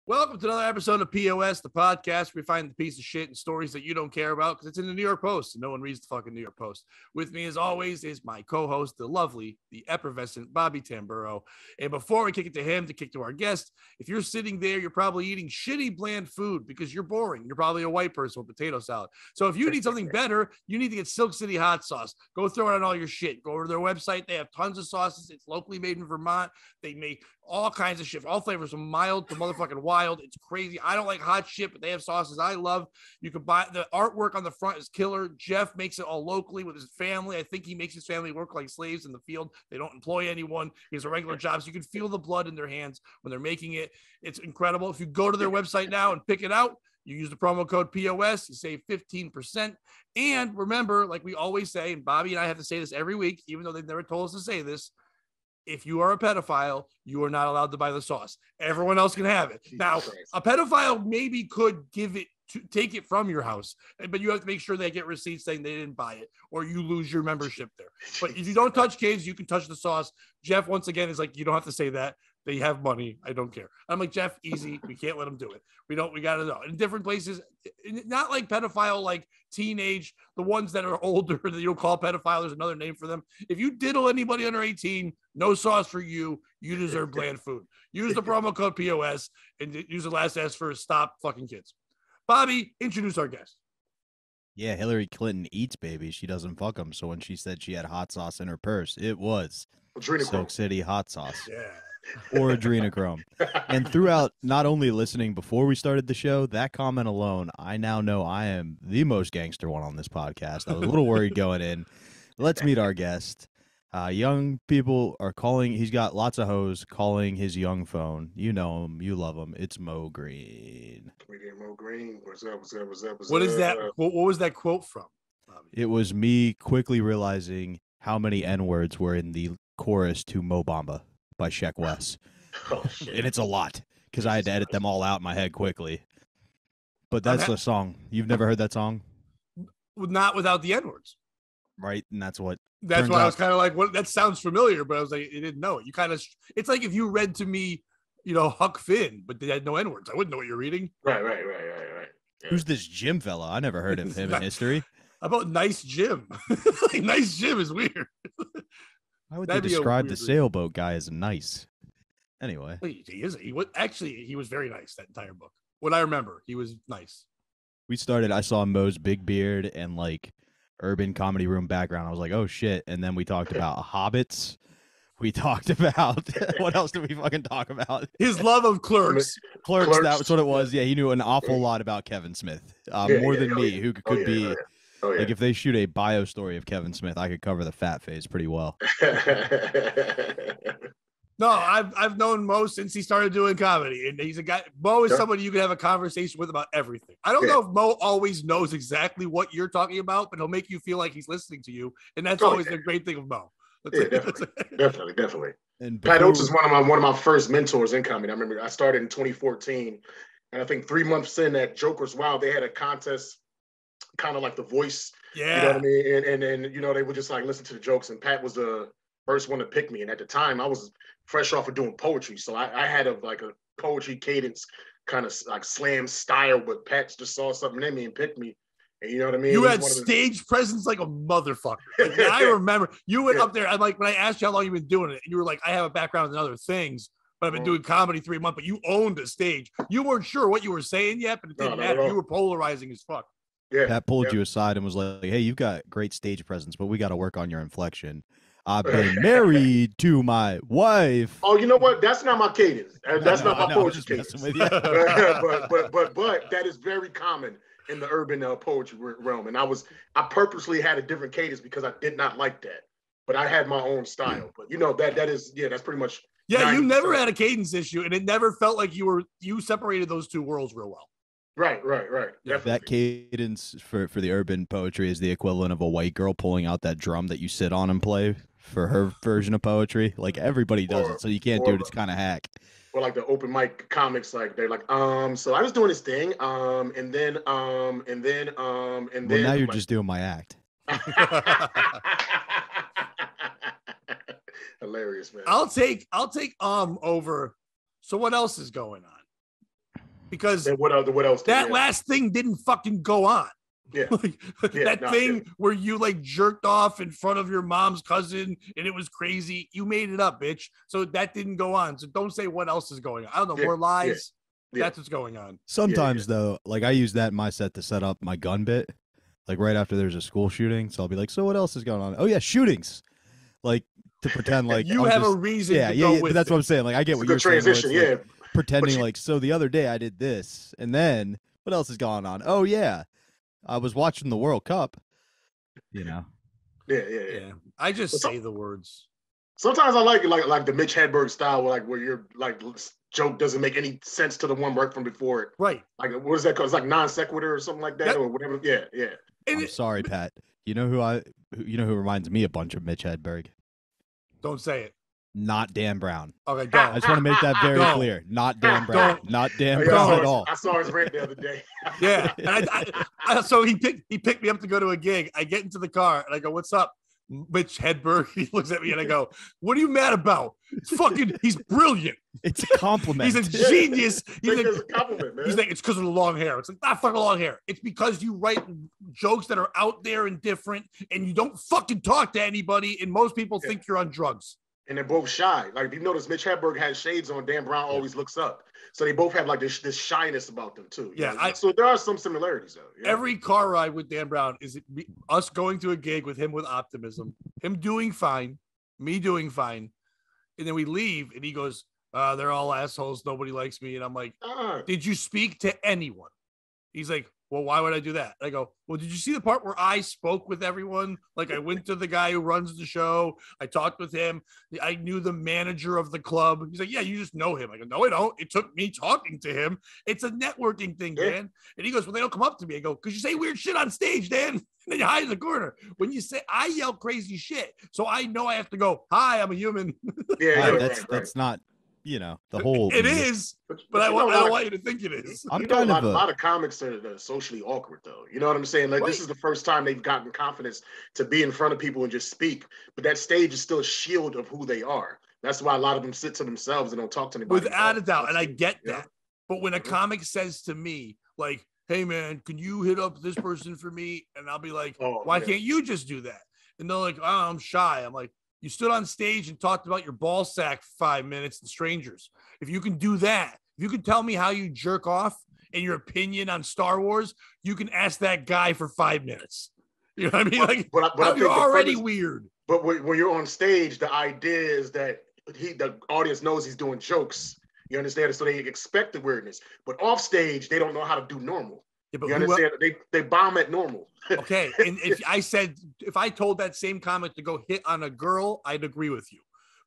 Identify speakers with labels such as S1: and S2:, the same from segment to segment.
S1: Welcome to another episode of POS, the podcast where we find the piece of shit and stories that you don't care about because it's in the New York Post and no one reads the fucking New York Post. With me, as always, is my co-host, the lovely, the effervescent Bobby Tamburo. And before we kick it to him to kick to our guest, if you're sitting there, you're probably eating shitty, bland food because you're boring. You're probably a white person with potato salad. So if you need something better, you need to get Silk City hot sauce. Go throw it on all your shit. Go over to their website. They have tons of sauces. It's locally made in Vermont. They make all kinds of shit, all flavors from mild to motherfucking wild. It's crazy. I don't like hot shit, but they have sauces I love. You can buy the artwork on the front is killer. Jeff makes it all locally with his family. I think he makes his family work like slaves in the field. They don't employ anyone. He has a regular job. So you can feel the blood in their hands when they're making it. It's incredible. If you go to their website now and pick it out, you use the promo code POS, you save 15%. And remember, like we always say, and Bobby and I have to say this every week, even though they've never told us to say this, if you are a pedophile, you are not allowed to buy the sauce. Everyone else can have it. Now, a pedophile maybe could take it from your house, but you have to make sure they get receipts saying they didn't buy it, or you lose your membership there. But if you don't touch kids, you can touch the sauce. Jeff, once again, is like, you don't have to say that. They have money. I don't care. I'm like, Jeff, easy. We can't let them do it. We got to know. In different places, not like pedophile, like teenage, the ones that are older that you don't call pedophile. There's another name for them. If you diddle anybody under 18, no sauce for you. You deserve bland food. Use the promo code POS and use the last S for stop fucking kids. Bobby, introduce our guest.
S2: Yeah, Hillary Clinton eats babies. She doesn't fuck them. So when she said she had hot sauce in her purse, it was Silk City hot sauce.
S1: Yeah.
S2: Or adrenochrome. And throughout not only listening before we started the show, that comment alone, I now know I am the most gangster one on this podcast. I was a little worried going in. Let's meet our guest. Young people are calling. He's got lots of hoes calling his young phone. You know him. You love him. It's Mo Green.
S3: Mo Green. What's up?
S1: What is that? What was that quote from?
S2: It was me quickly realizing how many N-words were in the chorus to Mo Bamba by Sheck Wes.
S3: Oh, shit.
S2: And it's a lot because I had to edit them all out in my head quickly. But that's the song. You've never heard that song?
S1: Not without the N-words.
S2: Right, and that's why
S1: I was kind of like, "What? That sounds familiar," but I was like, "I didn't know it." You kind of, it's like if you read to me, Huck Finn, but they had no N words. I wouldn't know what you're reading.
S3: Right.
S2: Yeah. Who's this Jim fella? I never heard of him in history.
S1: How about Nice Jim? Like, Nice Jim is weird.
S2: Why would they describe the sailboat guy as nice? Anyway,
S1: he was very nice that entire book. What I remember, he was nice.
S2: I saw Mo's big beard and like urban comedy room background. I was like, oh shit. And then we talked about hobbits. We talked about what else did we fucking talk about?
S1: His love of Clerks.
S2: Clerks, that was what it was. Yeah, he knew an awful lot about Kevin Smith. More than me, who could be like, if they shoot a bio story of Kevin Smith, I could cover the fat phase pretty well.
S1: No, I've known Mo since he started doing comedy, and he's a guy. Mo is somebody you can have a conversation with about everything. I don't know if Mo always knows exactly what you're talking about, but he'll make you feel like he's listening to you, and that's always the great thing of Mo.
S3: Definitely. And Pat Oates is one of my first mentors in comedy. I remember I started in 2014, and I think 3 months in at Jokers Wild, they had a contest, kind of like The Voice.
S1: Yeah,
S3: you know what I mean. And they would just like listen to the jokes, and Pat was the first one to pick me. And at the time, I was fresh off of doing poetry, so I had a poetry cadence, kind of like slam style. But Pat just saw something in me and picked me. And you know what I mean?
S1: You had stage presence like a motherfucker. Like, I remember you went up there. I'm like, when I asked you how long you've been doing it, you were like, I have a background in other things, but I've been doing comedy 3 months. But you owned a stage. You weren't sure what you were saying yet, but it didn't matter. You were polarizing as fuck.
S3: Yeah.
S2: Pat pulled you aside and was like, hey, you've got great stage presence, but we got to work on your inflection. I've been married to my wife.
S3: Oh, you know what? That's not my cadence. That's not my poetry cadence. But that is very common in the urban poetry realm. And I purposely had a different cadence because I did not like that. But I had my own style. But that's pretty much.
S1: Yeah, you never had a cadence issue, and it never felt like you separated those two worlds real well.
S3: Right.
S2: That cadence for the urban poetry is the equivalent of a white girl pulling out that drum that you sit on and play for her version of poetry. Like, everybody does it, so you can't do it. It's kind of hack.
S3: Or like the open mic comics, like they're like, so I was doing this thing, and then.
S2: Well, now you're just doing my act.
S3: Hilarious, man.
S1: I'll take over. So what else is going on? because
S3: And what else?
S1: that last thing didn't fucking go on.
S3: Yeah.
S1: Where you like jerked off in front of your mom's cousin and it was crazy. You made it up, bitch. So that didn't go on. So don't say what else is going on. I don't know, more lies. Yeah. That's what's going on.
S2: Sometimes though, like I use that in my set to set up my gun bit. Like right after there's a school shooting. So I'll be like, so what else is going on? Oh yeah, shootings. Like to pretend like
S1: you have a reason to go with
S2: but that's
S1: it.
S2: what I'm saying. Like I get
S3: It's
S2: what
S3: a
S2: you're
S3: good transition,
S2: saying.
S3: like,
S2: pretending like, so the other day I did this, and then what else is going on? Oh yeah, I was watching the World Cup. You know.
S3: Yeah.
S1: I just say the words.
S3: Sometimes I like the Mitch Hedberg style, where you're like joke doesn't make any sense to the one right from before it.
S1: Right.
S3: Like what is that called? It's like non sequitur or something like that, or whatever. Yeah.
S2: I'm sorry, Pat. You know who reminds me a bunch of Mitch Hedberg?
S1: Don't say it.
S2: Not Dan Brown.
S1: Okay, don't.
S2: I just want to make that very clear. Not Dan Brown. Not Dan Brown at all.
S3: I saw his rant the other day.
S1: Yeah. And so he picked me up to go to a gig. I get into the car and I go, "What's up, Mitch Hedberg?" He looks at me and I go, "What are you mad about? He's brilliant.
S2: It's a compliment.
S1: He's a genius." He's like,
S3: it's a compliment, man.
S1: He's like, "It's because of the long hair." It's like, not fucking long hair. It's because you write jokes that are out there and different, and you don't fucking talk to anybody. And most people think you're on drugs.
S3: And they're both shy. Like if you notice, Mitch Hedberg has shades on. Dan Brown always looks up. So they both have like this shyness about them too.
S1: Yeah.
S3: So there are some similarities though. Yeah.
S1: Every car ride with Dan Brown is us going to a gig with him with optimism, him doing fine, me doing fine. And then we leave and he goes, they're all assholes. Nobody likes me. And I'm like, did you speak to anyone? He's like, well, why would I do that? I go, well, did you see the part where I spoke with everyone? Like I went to the guy who runs the show. I talked with him. I knew the manager of the club. He's like, yeah, you just know him. I go, no, I don't. It took me talking to him. It's a networking thing, Dan. And he goes, well, they don't come up to me. I go, because you say weird shit on stage, Dan. And then you hide in the corner. When you say, I yell crazy shit. So I know I have to go, hi, I'm a human.
S2: That's not, the whole.
S1: It is, but I don't want you to think it is.
S3: A lot of comics are socially awkward, though. You know what I'm saying? Like, This is the first time they've gotten confidence to be in front of people and just speak. But that stage is still a shield of who they are. That's why a lot of them sit to themselves and don't talk to anybody.
S1: Without a doubt, and I get that. But when a comic says to me, like, hey, man, can you hit up this person for me? And I'll be like, why can't you just do that? And they're like, oh, I'm shy. I'm like, you stood on stage and talked about your ball sack for 5 minutes and strangers. If you can do that, if you can tell me how you jerk off and your opinion on Star Wars, you can ask that guy for 5 minutes. You know what I mean? Like, but you're already weird.
S3: But when you're on stage, the idea is that the audience knows he's doing jokes. You understand? So they expect the weirdness. But off stage, they don't know how to do normal. Yeah, but you understand? They bomb at normal.
S1: Okay. And if I told that same comic to go hit on a girl, I'd agree with you.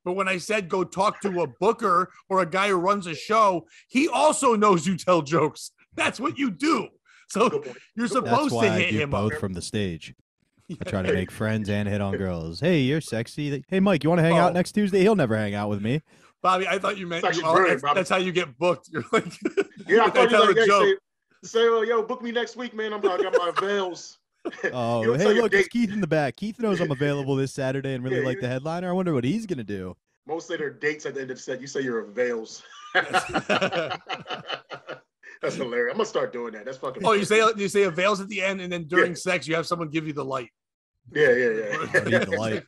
S1: But when I said go talk to a booker or a guy who runs a show, he also knows you tell jokes. That's what you do. So you're supposed to hit him
S2: both from the stage. I try to make friends and hit on girls. Hey, you're sexy. Hey, Mike, you want to hang out next Tuesday? He'll never hang out with me.
S1: Bobby, I thought you meant that's how you get booked. You're like,
S3: yeah, I thought you were like, say, yo, book me next week, man. I got my veils.
S2: Oh, hey, look, it's Keith in the back. Keith knows I'm available this Saturday and really like the headliner. I wonder what he's going to do.
S3: Most of their dates at the end of the set, you say you're a veils. That's hilarious. I'm going to start doing that. That's fucking
S1: you say a veils at the end, and then during sex, you have someone give you the light.
S3: Yeah.
S2: I need the light.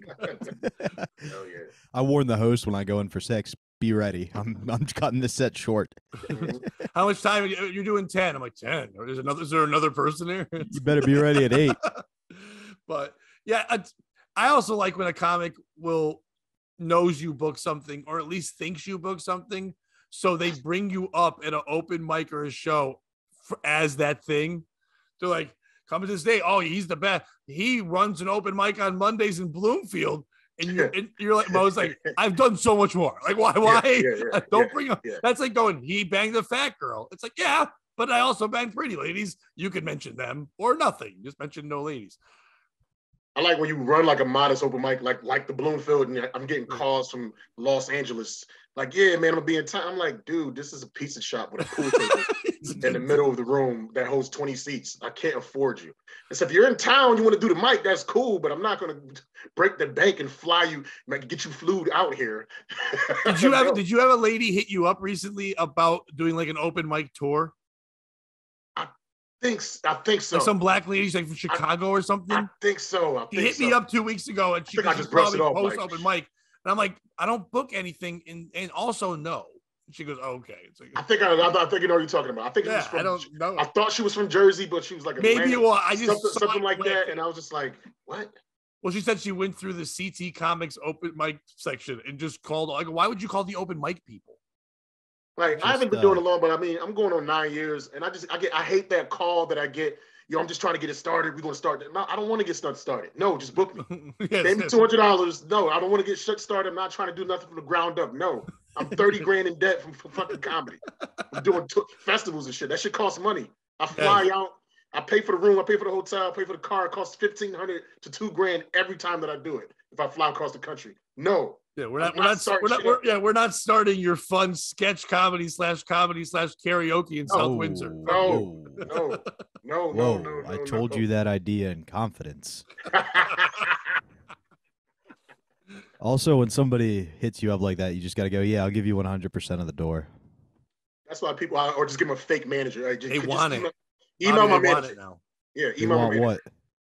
S3: Hell yeah.
S2: I warn the host when I go in for sex, be ready. I'm cutting this set short.
S1: How much time you're doing? 10. I'm like 10. Is there another person there?
S2: You better be ready at 8.
S1: But yeah, I also like when a comic knows you book something, or at least thinks you book something, so they bring you up at an open mic or a show as that thing. They're like, coming to this day, oh, he's the best. He runs an open mic on Mondays in Bloomfield. And you're like, Mo's like, I've done so much more. Like, why? Don't bring up. Yeah. That's like going, he banged a fat girl. It's like, yeah, but I also banged pretty ladies. You could mention them or nothing. Just mention no ladies.
S3: I like when you run like a modest open mic, like the Bloomfield, and I'm getting calls from Los Angeles. Like, yeah, man, I'm gonna be in town. I'm like, dude, this is a pizza shop with a pool table in the middle of the room that holds 20 seats. I can't afford you. And so if you're in town, you want to do the mic, that's cool, but I'm not gonna break the bank and fly you, get you flued out here.
S1: Did you have a lady hit you up recently about doing like an open mic tour?
S3: I think so.
S1: Like some black lady's like from Chicago or something.
S3: I think so.
S1: He hit me up 2 weeks ago, and she
S3: just brushed it off.
S1: Post open mic, and I'm like, I don't book anything, and also no. And she goes, oh, okay. It's like,
S3: I think you know what you're talking about. I think
S1: I don't know.
S3: I thought she was from Jersey, but she was like something like that, and I was just like, what?
S1: Well, she said she went through the CT Comics open mic section and just called. Like, why would you call the open mic people?
S3: Like, I haven't been doing it long, but I mean, I'm going on 9 years, and I hate that call that I get. Yo, I'm just trying to get it started. We're going to start. No, I don't want to get started. No, just book me. Pay me $200. No, I don't want to get shit started. I'm not trying to do nothing from the ground up. No, I'm 30 grand in debt from fucking comedy. I'm doing festivals and shit. That shit costs money. I fly out. I pay for the room. I pay for the hotel. I pay for the car. It costs $1,500 to $2,000 every time that I do it. If I fly across the country. No.
S1: Yeah, we're not starting your fun sketch comedy / karaoke in South Windsor.
S3: No.
S2: I told you that idea in confidence. Also, when somebody hits you up like that, you just got to go, yeah, I'll give you 100% of the door.
S3: That's why people, or just give them a fake manager. Right?
S1: They want it.
S3: Email my manager.
S1: Want it now.
S3: Yeah, email my manager.
S2: What?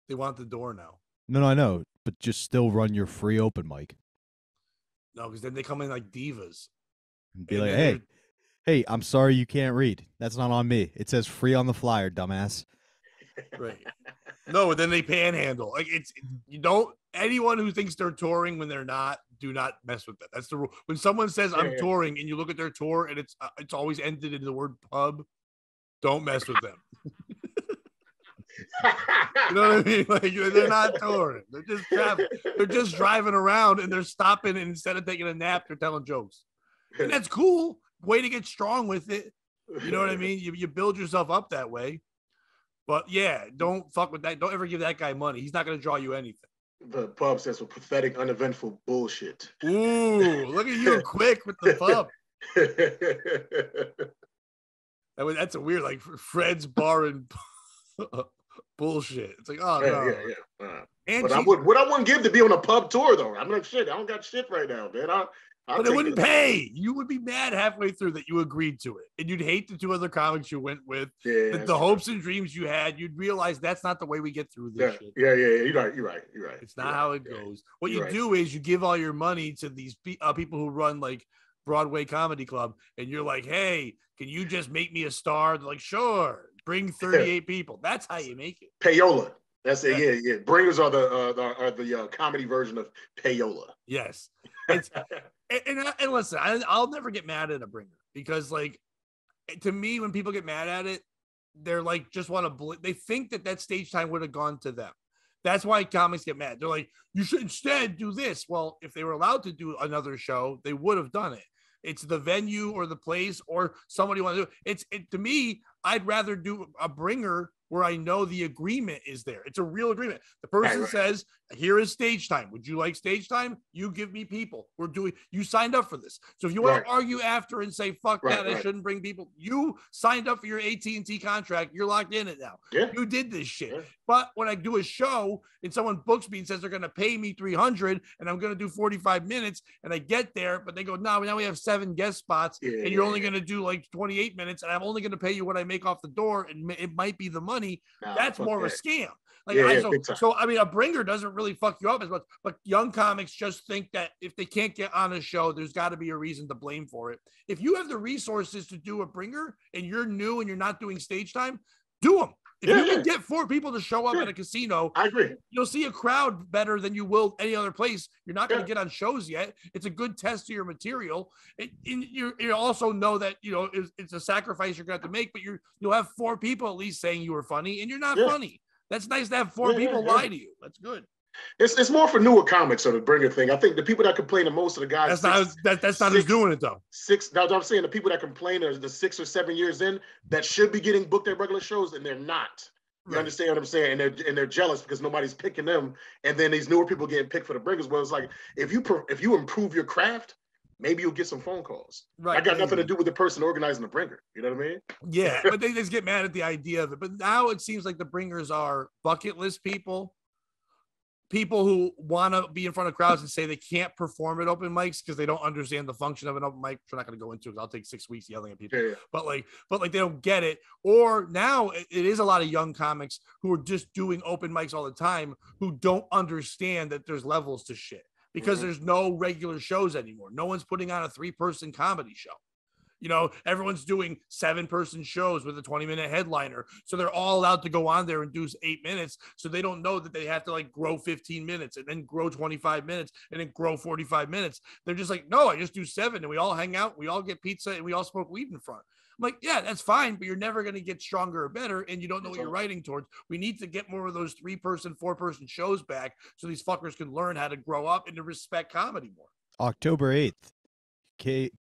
S1: They want the door now.
S2: No, I know, but just still run your free open mic.
S1: No, because then they come in like divas.
S2: And be like, hey, I'm sorry you can't read. That's not on me. It says free on the flyer, dumbass.
S1: Right. No, then they panhandle. Like anyone who thinks they're touring when they're not, do not mess with that. That's the rule. When someone says I'm touring and you look at their tour and it's always ended in the word pub, don't mess with them. You know what I mean? Like, they're not touring. They're just traveling. They're just driving around and they're stopping, and instead of taking a nap, they're telling jokes. And that's cool. Way to get strong with it. You know what I mean? You build yourself up that way. But yeah, don't fuck with that. Don't ever give that guy money. He's not going to draw you anything.
S3: The pub says for pathetic, uneventful bullshit.
S1: Ooh, look at you quick with the pub. That's a weird, like, Fred's Bar and bullshit. It's like, oh, no.
S3: Yeah. But I wouldn't give to be on a pub tour, though. I'm like, shit, I don't got shit right now, man.
S1: But it wouldn't pay. You would be mad halfway through that you agreed to it. And you'd hate the two other comics you went with. Yeah, the hopes and dreams you had, you'd realize that's not the way we get through this shit.
S3: Yeah. You're right.
S1: It's not how it goes. What you do is you give all your money to these people who run like Broadway Comedy Club. And you're like, hey, can you just make me a star? They're like, sure. Bring 38 people. That's how you make it.
S3: Payola. That's it. Yeah. Bringers are the comedy version of payola.
S1: Yes. It's and listen, I'll never get mad at a bringer because, like, to me, when people get mad at it, they're like just want to. They think that stage time would have gone to them. That's why comics get mad. They're like, you should instead do this. Well, if they were allowed to do another show, they would have done it. It's the venue or the place or somebody want to do it. To me, I'd rather do a bringer where I know the agreement is there. It's a real agreement. The person says, here is stage time. Would you like stage time? You give me people. You signed up for this. So if you want to argue after and say, fuck that, I shouldn't bring people. You signed up for your AT&T contract. You're locked in it now. Yeah. You did this shit. Yeah. But when I do a show and someone books me and says they're going to pay me $300 and I'm going to do 45 minutes and I get there, but they go, no, now we have 7 guest spots and you're only going to do like 28 minutes and I'm only going to pay you what I make off the door and it might be the money. That's more of a scam. So I mean, a bringer doesn't really fuck you up as much, but young comics just think that if they can't get on a show, there's got to be a reason to blame for it. If you have the resources to do a bringer and you're new and you're not doing stage time, do them. If you can get 4 people to show up at a casino,
S3: I agree.
S1: You'll see a crowd better than you will any other place. You're not going to get on shows yet. It's a good test of your material. You also know that it's a sacrifice you're going to have to make, but you'll have 4 people at least saying you were funny, and you're not funny. That's nice to have 4 people lie to you. That's good.
S3: It's more for newer comics, so the bringer thing. I think the people that complain the most of the guys.
S1: That's not who's doing it though.
S3: I'm saying the people that complain are the 6 or 7 years in that should be getting booked at regular shows and they're not. You understand what I'm saying? And they're jealous because nobody's picking them. And then these newer people getting picked for the bringers. Well, it's like if you improve your craft, maybe you'll get some phone calls. Right. I got nothing to do with the person organizing the bringer. You know what I mean?
S1: Yeah, but they just get mad at the idea of it. But now it seems like the bringers are bucket list people people who want to be in front of crowds and say they can't perform at open mics because they don't understand the function of an open mic, which we're not going to go into because I'll take 6 weeks yelling at people.
S3: Yeah.
S1: But like they don't get it. Or now it is a lot of young comics who are just doing open mics all the time who don't understand that there's levels to shit because there's no regular shows anymore. No one's putting on a 3-person comedy show. You know, everyone's doing 7-person shows with a 20-minute headliner. So they're all allowed to go on there and do 8 minutes. So they don't know that they have to like grow 15 minutes and then grow 25 minutes and then grow 45 minutes. They're just like, no, I just do 7 and we all hang out. We all get pizza and we all smoke weed in front. I'm like, yeah, that's fine, but you're never going to get stronger or better. And you don't know what you're writing towards. We need to get more of those 3-person, 4-person shows back so these fuckers can learn how to grow up and to respect comedy more.
S2: October 8th,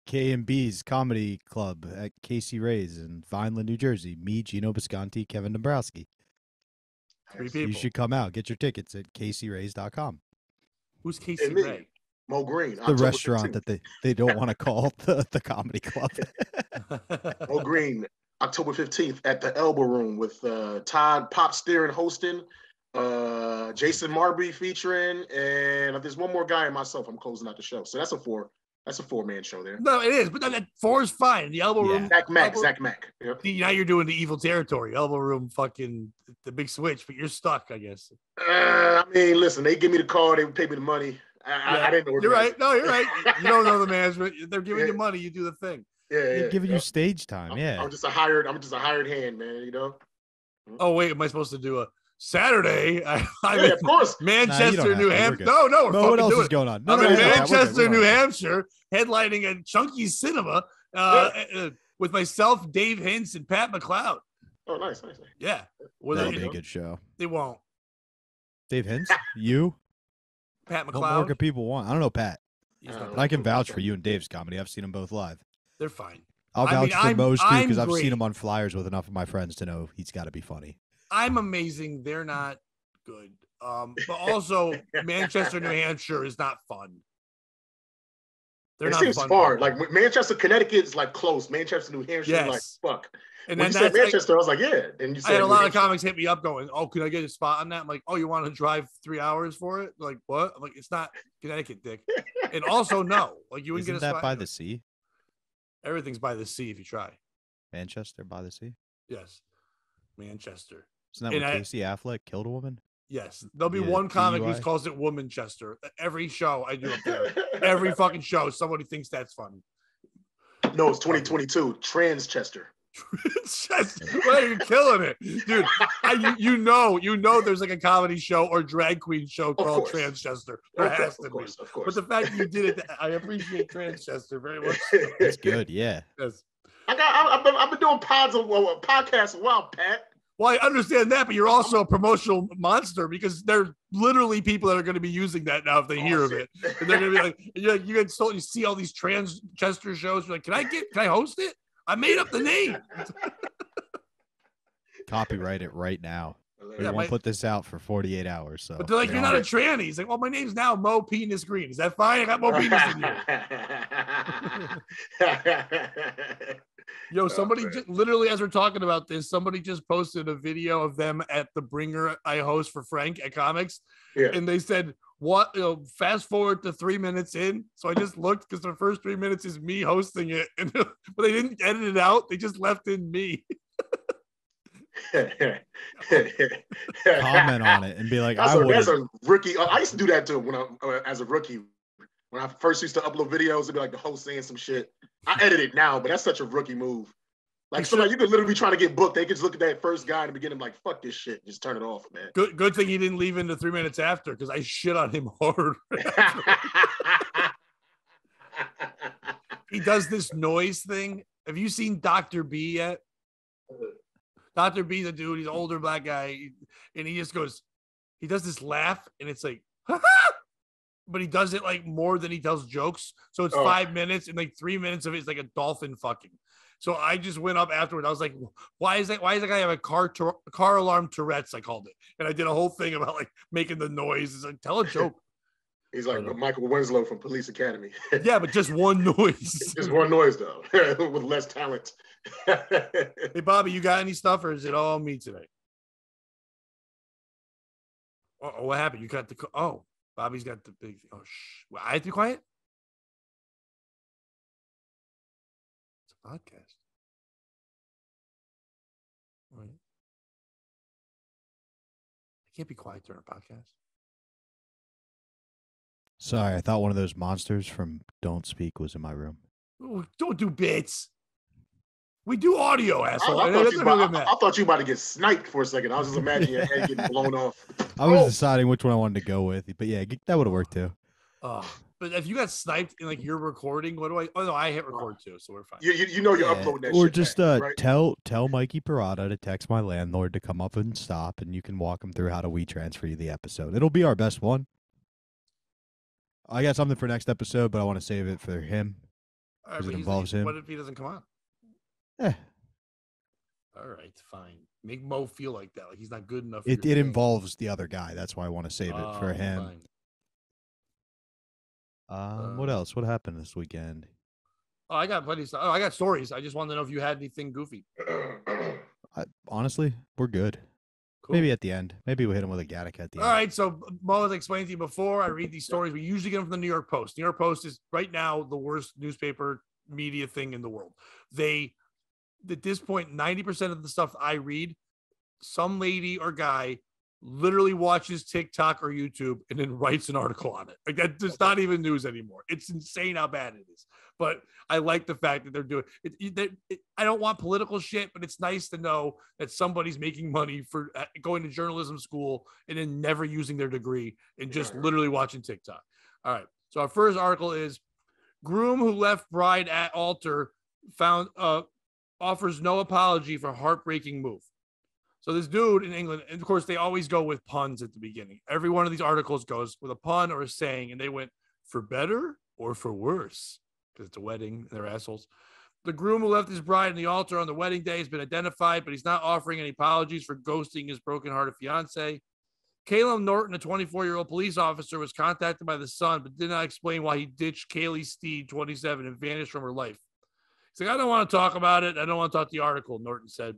S2: K&B's Comedy Club at Casey Ray's in Vineland, New Jersey. Me, Gino Bisconti, Kevin Dombrowski.
S1: 3 people.
S2: You should come out. Get your tickets at CaseyRays.com.
S1: Who's Casey Ray?
S3: Mo Green.
S2: The restaurant 15th. that they don't want to call the comedy club.
S3: Mo Green, October 15th at the Elbow Room with Todd Pop Steering hosting, Jason Marby featuring, and there's one more guy and myself. I'm closing out the show. So that's a 4-man show there.
S1: No, it is, but that 4 is fine. The Elbow Room.
S3: Zach Mack. Yep.
S1: Now you're doing the evil territory. Elbow Room, fucking the big switch, but you're stuck, I guess.
S3: I mean, listen, they give me the call, they pay me the money. I didn't know.
S1: You're right. No, you're right. You don't know the management. They're giving you money. You do the thing.
S3: They're
S2: giving you stage time.
S3: I'm just a hired hand, man. You know.
S1: Oh wait, am I supposed to do a Saturday?
S3: Of course.
S1: Manchester, New Hampshire. No, we're
S2: what else is going on?
S1: I'm in Manchester, New Hampshire, headlining at Chunky Cinema with myself, Dave Hintz, and Pat McLeod.
S3: Oh, nice.
S1: Yeah,
S2: that'll be a good show.
S1: They won't.
S2: Dave Hintz, you,
S1: Pat McLeod.
S2: What more could people want? I don't know Pat.
S1: But
S2: I can vouch for you and Dave's comedy. I've seen them both live.
S1: They're fine.
S2: I'll vouch for Mo's too because I've seen him on flyers with enough of my friends to know he's got to be funny.
S1: I'm amazing. They're not good. But also Manchester, New Hampshire is not fun.
S3: It seems far. Like Manchester, Connecticut is like close. Manchester, New Hampshire is like fuck. And when you said Manchester, I was like, yeah. And you said
S1: I had a lot of comics hit me up going, "Oh, can I get a spot on that?" I'm like, "Oh, you want to drive 3 hours for it?" Like, what? I'm like, it's not Connecticut, dick. And also, no, like you wouldn't get a spot.
S2: Isn't that by the sea?
S1: Everything's by the sea if you try.
S2: Manchester by the sea.
S1: Yes, Manchester.
S2: Isn't that where Casey Affleck killed a woman?
S1: Yes, there'll be one comic who calls it Womanchester. Every show I do up there, every fucking show, somebody thinks that's funny.
S3: No, it's 2022. Transchester.
S1: Well, you're killing it, dude. You know, there's like a comedy show or drag queen show called Transchester. There has to be.
S3: Of course.
S1: But the fact you did it, I appreciate Transchester very much.
S2: It's good, yeah.
S1: Yes.
S3: I've been doing podcasts a while, Pat.
S1: Well, I understand that, but you're also a promotional monster because there's literally people that are going to be using that now if they hear of it. And they're going to be like, you get sold. You see all these Transchester shows. You're like, can I host it? I made up the name.
S2: Copyright it right now. We won't put this out for 48 hours. So,
S1: but they're like, you're not a tranny. He's like, well, my name's now Mo Penis Green. Is that fine? I got Mo Penis in you. Yo, somebody just literally, as we're talking about this, somebody just posted a video of them at the Bringer I host for Frank at Comics.
S3: Yeah.
S1: And they said, what, fast forward to 3 minutes in. So I just looked because the first 3 minutes is me hosting it. And, but they didn't edit it out. They just left in me.
S2: Comment on it and be like,
S3: that's a rookie. I used to do that too when as a rookie. When I first used to upload videos, it'd be like the host saying some shit. I edit it now, but that's such a rookie move. Like somebody, you could literally be trying to get booked. They could just look at that first guy in the beginning, like, fuck this shit. Just turn it off, man.
S1: Good thing he didn't leave into 3 minutes after because I shit on him hard. He does this noise thing. Have you seen Dr. B yet? Dr. B, the dude, he's an older black guy, and he just goes, he does this laugh, and it's like, but he does it like more than he tells jokes. So it's 5 minutes, and like 3 minutes of it is like a dolphin fucking. So I just went up afterwards. I was like, why is that guy have a car alarm Tourette's? I called it. And I did a whole thing about like making the noise. It's like, tell a joke.
S3: He's like Michael Winslow from Police Academy.
S1: Yeah, but just one noise.
S3: Just one noise, though, with less talent.
S1: Hey, Bobby, you got any stuff, or is it all me today? Oh, what happened? You got the Bobby's got the big. Oh, well, I have to be quiet. It's a podcast. All right. I can't be quiet during a podcast.
S2: Sorry, I thought one of those monsters from Don't Speak was in my room.
S1: Ooh, don't do bits. We do audio, asshole.
S3: I thought you about to get sniped for a second. I was just imagining your head getting blown off.
S2: I was deciding which one I wanted to go with, but yeah, that would have worked too.
S1: But if you got sniped in like your recording, what do I? Oh no, I hit record too, so we're fine.
S3: You know you're uploading that.
S2: Or
S3: shit
S2: just
S3: back, right?
S2: tell Mikey Parada to text my landlord to come up and stop, and you can walk him through how to WeTransfer you the episode. It'll be our best one. I got something for next episode, but I want to save it for him because it involves him.
S1: What if he doesn't come on? All right, fine. Make Mo feel like that, like he's not good enough.
S2: It involves the other guy. That's why I want to save it for him. What else? What happened this weekend?
S1: Oh, I got plenty of stuff. Oh, I got stories. I just wanted to know if you had anything goofy.
S2: Honestly, we're good. Cool. Maybe at the end. Maybe we'll hit him with a Gattaca at the end.
S1: All right. So Mo has explained to you before. I read these stories. We usually get them from the New York Post. New York Post is right now the worst newspaper media thing in the world. At this point, 90% of the stuff I read, some lady or guy literally watches TikTok or YouTube and then writes an article on it. Like that's not even news anymore. It's insane how bad it is. But I like the fact that they're doing it. I don't want political shit, but it's nice to know that somebody's making money for going to journalism school and then never using their degree and just literally watching TikTok. All right. So our first article is groom who left bride at altar found offers no apology for heartbreaking move. So this dude in England, and of course they always go with puns at the beginning. Every one of these articles goes with a pun or a saying, and they went for better or for worse because it's a wedding. They're assholes. The groom who left his bride in the altar on the wedding day has been identified, but he's not offering any apologies for ghosting his brokenhearted fiance. Caleb Norton, a 24-year-old police officer, was contacted by the Sun, but did not explain why he ditched Kaylee Steed, 27, and vanished from her life. He's like, I don't want to talk about it. I don't want to talk the article, Norton said.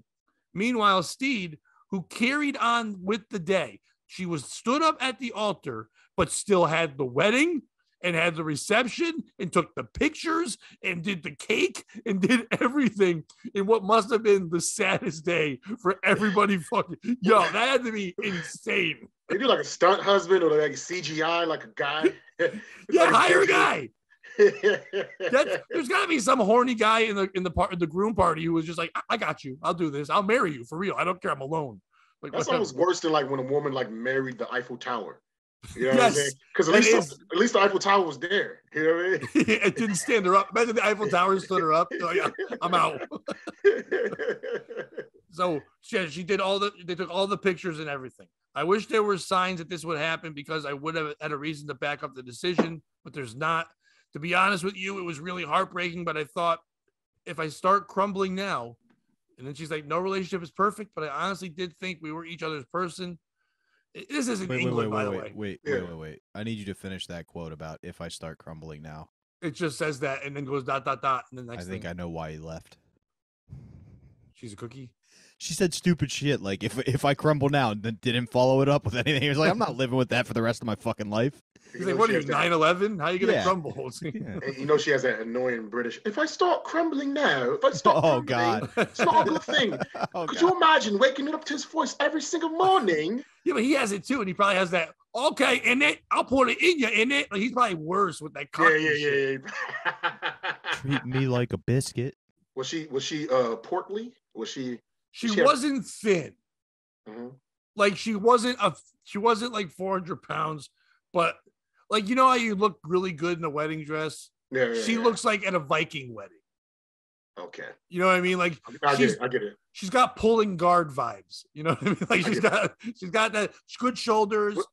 S1: Meanwhile, Steed, who carried on with the day, she was stood up at the altar, but still had the wedding and had the reception and took the pictures and did the cake and did everything in what must have been the saddest day for everybody. Fucking yo, that had to be insane.
S3: They do like a stunt husband or like CGI, like a guy.
S1: Yeah, like hire a guy. There's got to be some horny guy in the groom party who was just like, I got you. I'll do this. I'll marry you for real. I don't care. I'm alone. Like,
S3: that's almost worse than like when a woman like married the Eiffel Tower. You know what I'm saying? Because at least the Eiffel Tower was there. You know what I mean?
S1: It didn't stand her up. Imagine the Eiffel Tower stood her up. So, yeah, I'm out. So she did they took all the pictures and everything. I wish there were signs that this would happen because I would have had a reason to back up the decision, but there's not. To be honest with you, it was really heartbreaking, but I thought if I start crumbling now, and then she's like, no relationship is perfect, but I honestly did think we were each other's person. This isn't England, by the way.
S2: Wait. I need you to finish that quote about if I start crumbling now.
S1: It just says that and then goes ... And the next
S2: I think I know why he left.
S1: She's a cookie.
S2: She said stupid shit like if I crumble now and then didn't follow it up with anything. He was like, I'm not living with that for the rest of my fucking life.
S1: He's like, what are you, 9/11? How are you going to crumble?
S3: And you know she has that annoying British, if I start crumbling now, if I start crumbling,
S2: God.
S3: It's not a good thing. Could you imagine waking up to his voice every single morning?
S1: Yeah, but he has it too, and he probably has that, okay, in it, I'll put it in you, in it. Like, he's probably worse with that shit.
S3: Yeah.
S2: Treat me like a biscuit.
S3: Was she portly? Was she...
S1: She wasn't thin.
S3: Mm-hmm.
S1: Like she wasn't like 400 pounds, but like, you know how you look really good in a wedding dress?
S3: Yeah.
S1: She looks like at a Viking wedding.
S3: Okay.
S1: You know what I mean? Like
S3: I get it.
S1: She's got pulling guard vibes. You know what I mean? Like she's got that good shoulders.
S3: What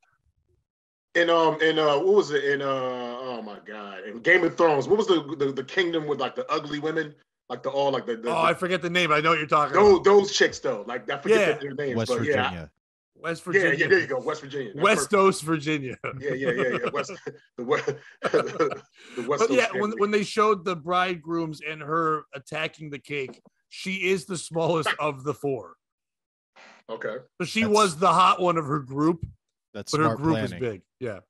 S3: was it in oh my God, in Game of Thrones? What was the kingdom with like the ugly women? Like I
S1: forget the name. I know what you're talking about.
S3: Those chicks though. Like I forget their names.
S2: West Virginia.
S1: West Virginia.
S3: Yeah, there you go. West Virginia.
S1: Westos, Virginia.
S3: Yeah. West. The West.
S1: But yeah, when they showed the bridegrooms and her attacking the cake, she is the smallest of the four.
S3: Okay.
S1: So she was the hot one of her group.
S2: That's
S1: but her
S2: smart
S1: group
S2: planning.
S1: is big. Yeah.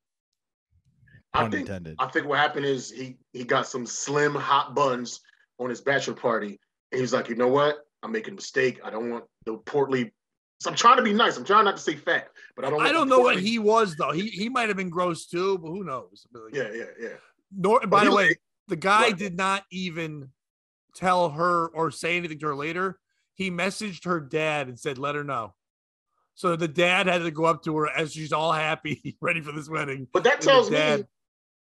S2: Pun intended.
S3: I think what happened is he got some slim hot buns on his bachelor party, and he was like, you know what? I'm making a mistake. I don't want the portly. So I'm trying to be nice. I'm trying not to say fat, but I don't.
S1: I don't know what he was though. He might have been gross too, but who knows? Like,
S3: yeah.
S1: By the way, the guy did not even tell her or say anything to her later. He messaged her dad and said, "Let her know." So the dad had to go up to her as she's all happy, ready for this wedding.
S3: But that tells me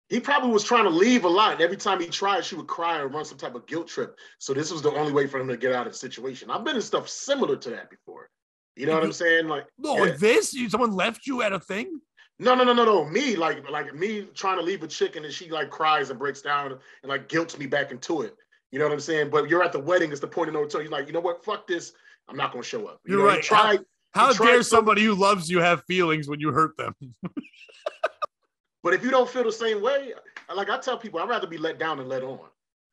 S3: he probably was trying to leave a lot. And every time he tried, she would cry or run some type of guilt trip. So this was the only way for him to get out of the situation. I've been in stuff similar to that before. You know what I'm saying? Like,
S1: like this? Someone left you at a thing?
S3: No. Me, like me trying to leave a chick and then she like cries and breaks down and like guilts me back into it. You know what I'm saying? But you're at the wedding. It's the point of no return. You're like, you know what? Fuck this. I'm not going to show up.
S1: You're right. How dare somebody who loves you have feelings when you hurt them?
S3: But if you don't feel the same way, like I tell people, I'd rather be let down than let on.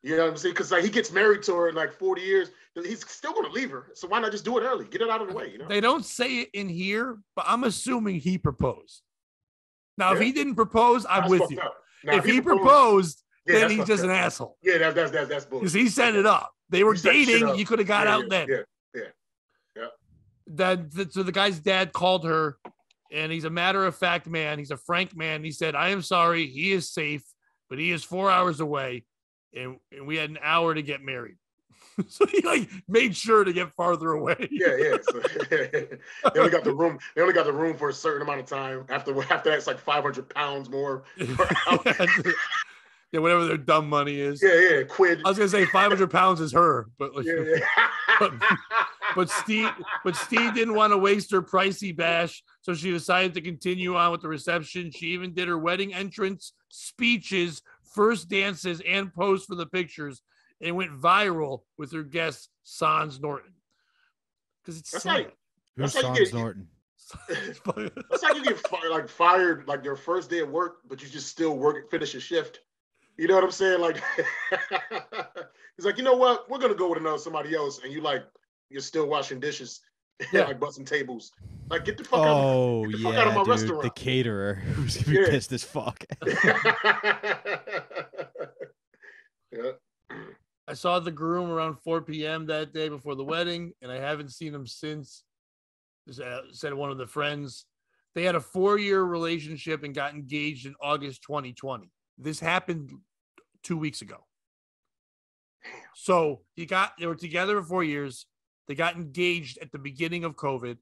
S3: You know what I'm saying? Because like he gets married to her in like 40 years, he's still going to leave her. So why not just do it early? Get it out of the way. You know?
S1: They don't say it in here, but I'm assuming he proposed. Now, if he didn't propose, I'm with you. Now, if he proposed, then he's just an asshole.
S3: Yeah, that's bullshit.
S1: Because he set it up. They were dating. You could have got out then. So the guy's dad called her, and he's a matter-of-fact man. He's a frank man. He said, I am sorry. He is safe, but he is 4 hours away, and we had an hour to get married. So he like made sure to get farther away.
S3: Yeah. So, they only got the room. They only got the room for a certain amount of time. After that, it's like 500 pounds more per hour.
S1: Yeah, whatever their dumb money is.
S3: Yeah, quid.
S1: I was gonna say 500 pounds is her, but like, but Steve didn't want to waste her pricey bash, so she decided to continue on with the reception. She even did her wedding entrance, speeches, first dances, and posed for the pictures, and went viral with her guest Sans Norton. Because it's
S2: who's Sans Norton?
S3: That's how you get fired like your first day of work, but you just still finish your shift. You know what I'm saying? Like, he's like, you know what? We're gonna go with somebody else, and you're still washing dishes, like busting tables. Like, get the fuck out! Out of my restaurant.
S2: The caterer who's gonna be pissed as fuck.
S3: Yeah.
S1: I saw the groom around 4 p.m. that day before the wedding, and I haven't seen him since. Said one of the friends. They had a 4-year relationship and got engaged in August 2020. This happened 2 weeks ago. So they were together for 4 years. They got engaged at the beginning of COVID.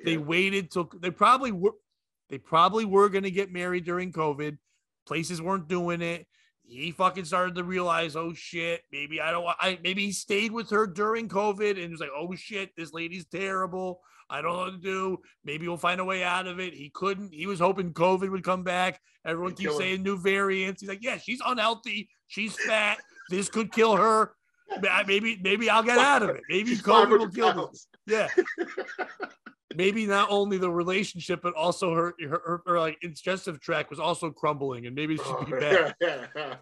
S1: They waited till they probably were going to get married during COVID. Places weren't doing it. He fucking started to realize, oh shit, maybe maybe he stayed with her during COVID and was like, oh shit, this lady's terrible. I don't know what to do. Maybe we'll find a way out of it. He couldn't. He was hoping COVID would come back. Everyone keeps saying new variants. He's like, yeah, she's unhealthy. She's fat. This could kill her. Maybe I'll get out of it. Maybe COVID will kill this. Yeah. Maybe not only the relationship, but also her like digestive tract was also crumbling, and maybe she'd be bad.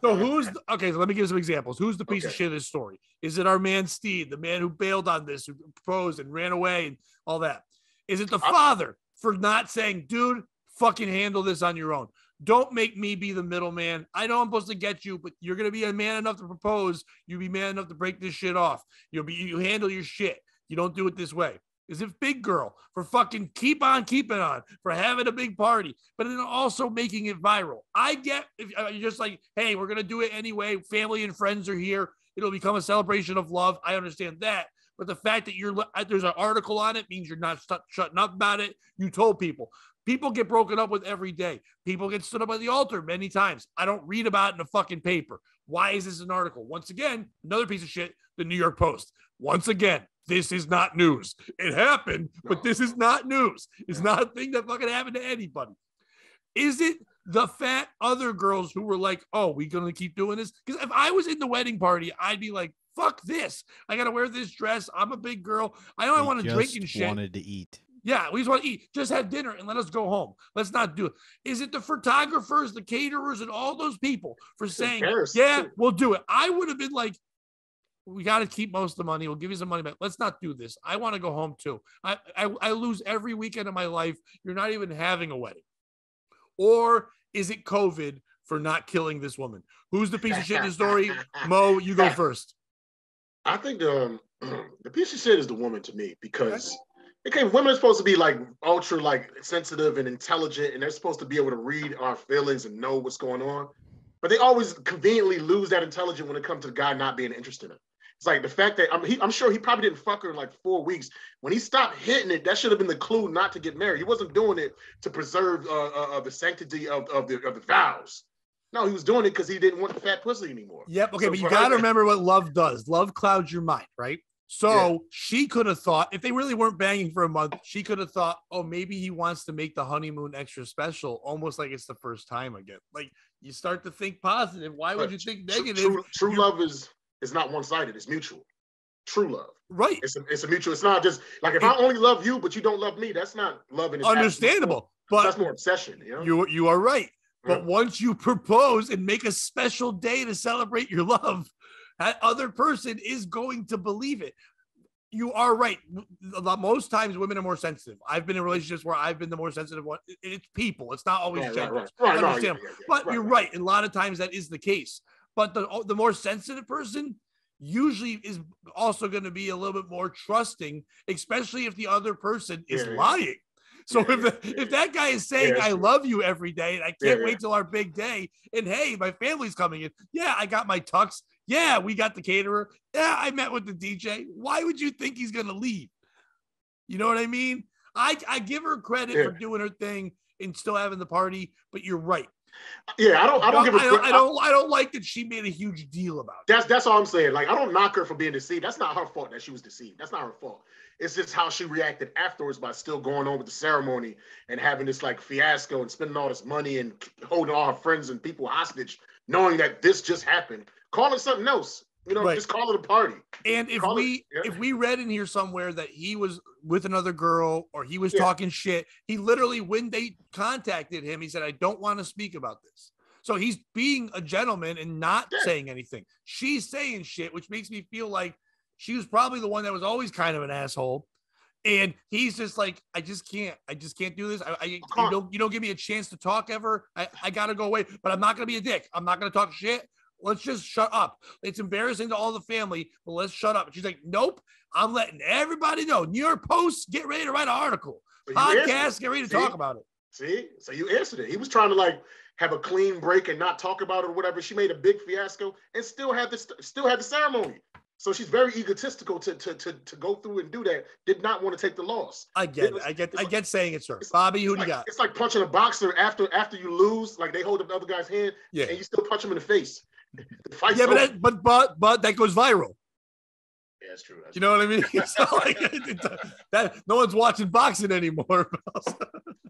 S1: So so let me give some examples. Who's the piece of shit of this story? Is it our man Steve, the man who bailed on this, who proposed and ran away and all that? Is it the father for not saying, dude, fucking handle this on your own? Don't make me be the middleman. I know I'm supposed to get you, but you're gonna be a man enough to propose. You be man enough to break this shit off. You handle your shit. You don't do it this way. Is it big girl for fucking keep on keeping on, for having a big party, but then also making it viral? I get if you're just like, hey, we're going to do it anyway. Family and friends are here. It'll become a celebration of love. I understand that. But the fact that there's an article on it means you're not shutting up about it. You told people. People get broken up with every day. People get stood up at the altar many times. I don't read about it in a fucking paper. Why is this an article? Once again, another piece of shit, the New York Post. Once again, this is not news. It happened, but this is not news. It's not a thing that fucking happened to anybody. Is it the fat other girls who were like, oh, we going to keep doing this? Because if I was in the wedding party, I'd be like, fuck this. I got to wear this dress. I'm a big girl. I know I want to drink and shit.
S2: Wanted to eat.
S1: Yeah, we just want to eat. Just have dinner and let us go home. Let's not do it. Is it the photographers, the caterers, and all those people for saying, yeah, we'll do it? I would have been like, we got to keep most of the money. We'll give you some money back. Let's not do this. I want to go home too. I lose every weekend of my life. You're not even having a wedding. or is it COVID for not killing this woman? Who's the piece of shit in the story? Mo, you go first.
S3: I think the piece of shit is the woman to me, because women are supposed to be like ultra like sensitive and intelligent, and they're supposed to be able to read our feelings and know what's going on. But they always conveniently lose that intelligence when it comes to the guy not being interested in it. It's like the fact that I'm sure he probably didn't fuck her in like 4 weeks. When he stopped hitting it, that should have been the clue not to get married. He wasn't doing it to preserve the sanctity of the vows. No, he was doing it because he didn't want the fat pussy anymore.
S1: Yep. Okay, so but you got to remember what love does. Love clouds your mind, right? So she could have thought, if they really weren't banging for a month, she could have thought, oh, maybe he wants to make the honeymoon extra special, almost like it's the first time again. Like, you start to think positive. Why would you think negative?
S3: True love is not one-sided. It's mutual. True love.
S1: Right.
S3: It's a mutual. It's not just like, if I only love you, but you don't love me, that's not love. And
S1: understandable. But
S3: that's more obsession. You know?
S1: You are right. But once you propose and make a special day to celebrate your love, that other person is going to believe it. You are right. Most times women are more sensitive. I've been in relationships where I've been the more sensitive one. It's people. It's not always gender. Right. But you're right. And a lot of times that is the case. But the more sensitive person usually is also going to be a little bit more trusting, especially if the other person is lying. So if that guy is saying, I love you every day, and I can't wait till our big day, and hey, my family's coming in. Yeah, I got my tux. Yeah, we got the caterer. Yeah, I met with the DJ. Why would you think he's going to leave? You know what I mean? I give her credit for doing her thing and still having the party, but you're right.
S3: Yeah, I
S1: don't like that she made a huge deal about
S3: it. That's all I'm saying. Like, I don't knock her for being deceived. That's not her fault that she was deceived. That's not her fault. It's just how she reacted afterwards by still going on with the ceremony and having this like fiasco and spending all this money and holding all her friends and people hostage, knowing that this just happened. Call it something else. You know, just call it a party.
S1: And if we read in here somewhere that he was with another girl or he was talking shit, he literally, when they contacted him, he said, I don't want to speak about this. So he's being a gentleman and not saying anything. She's saying shit, which makes me feel like she was probably the one that was always kind of an asshole. And he's just like, I just can't do this. You don't give me a chance to talk ever. I got to go away, but I'm not going to be a dick. I'm not going to talk shit. Let's just shut up. It's embarrassing to all the family, but let's shut up. And she's like, nope, I'm letting everybody know. New York Post, get ready to write an article. Podcast, get ready to talk about it.
S3: See? So you answered it. He was trying to like have a clean break and not talk about it or whatever. She made a big fiasco and still had the ceremony. So she's very egotistical to go through and do that. Did not want to take the loss.
S1: I get saying it's her. Bobby, who do you got?
S3: It's like punching a boxer after you lose. Like, they hold up the other guy's hand, and you still punch him in the face.
S1: But that goes viral.
S3: Yeah, that's true.
S1: You know what I mean? So like, that no one's watching boxing anymore.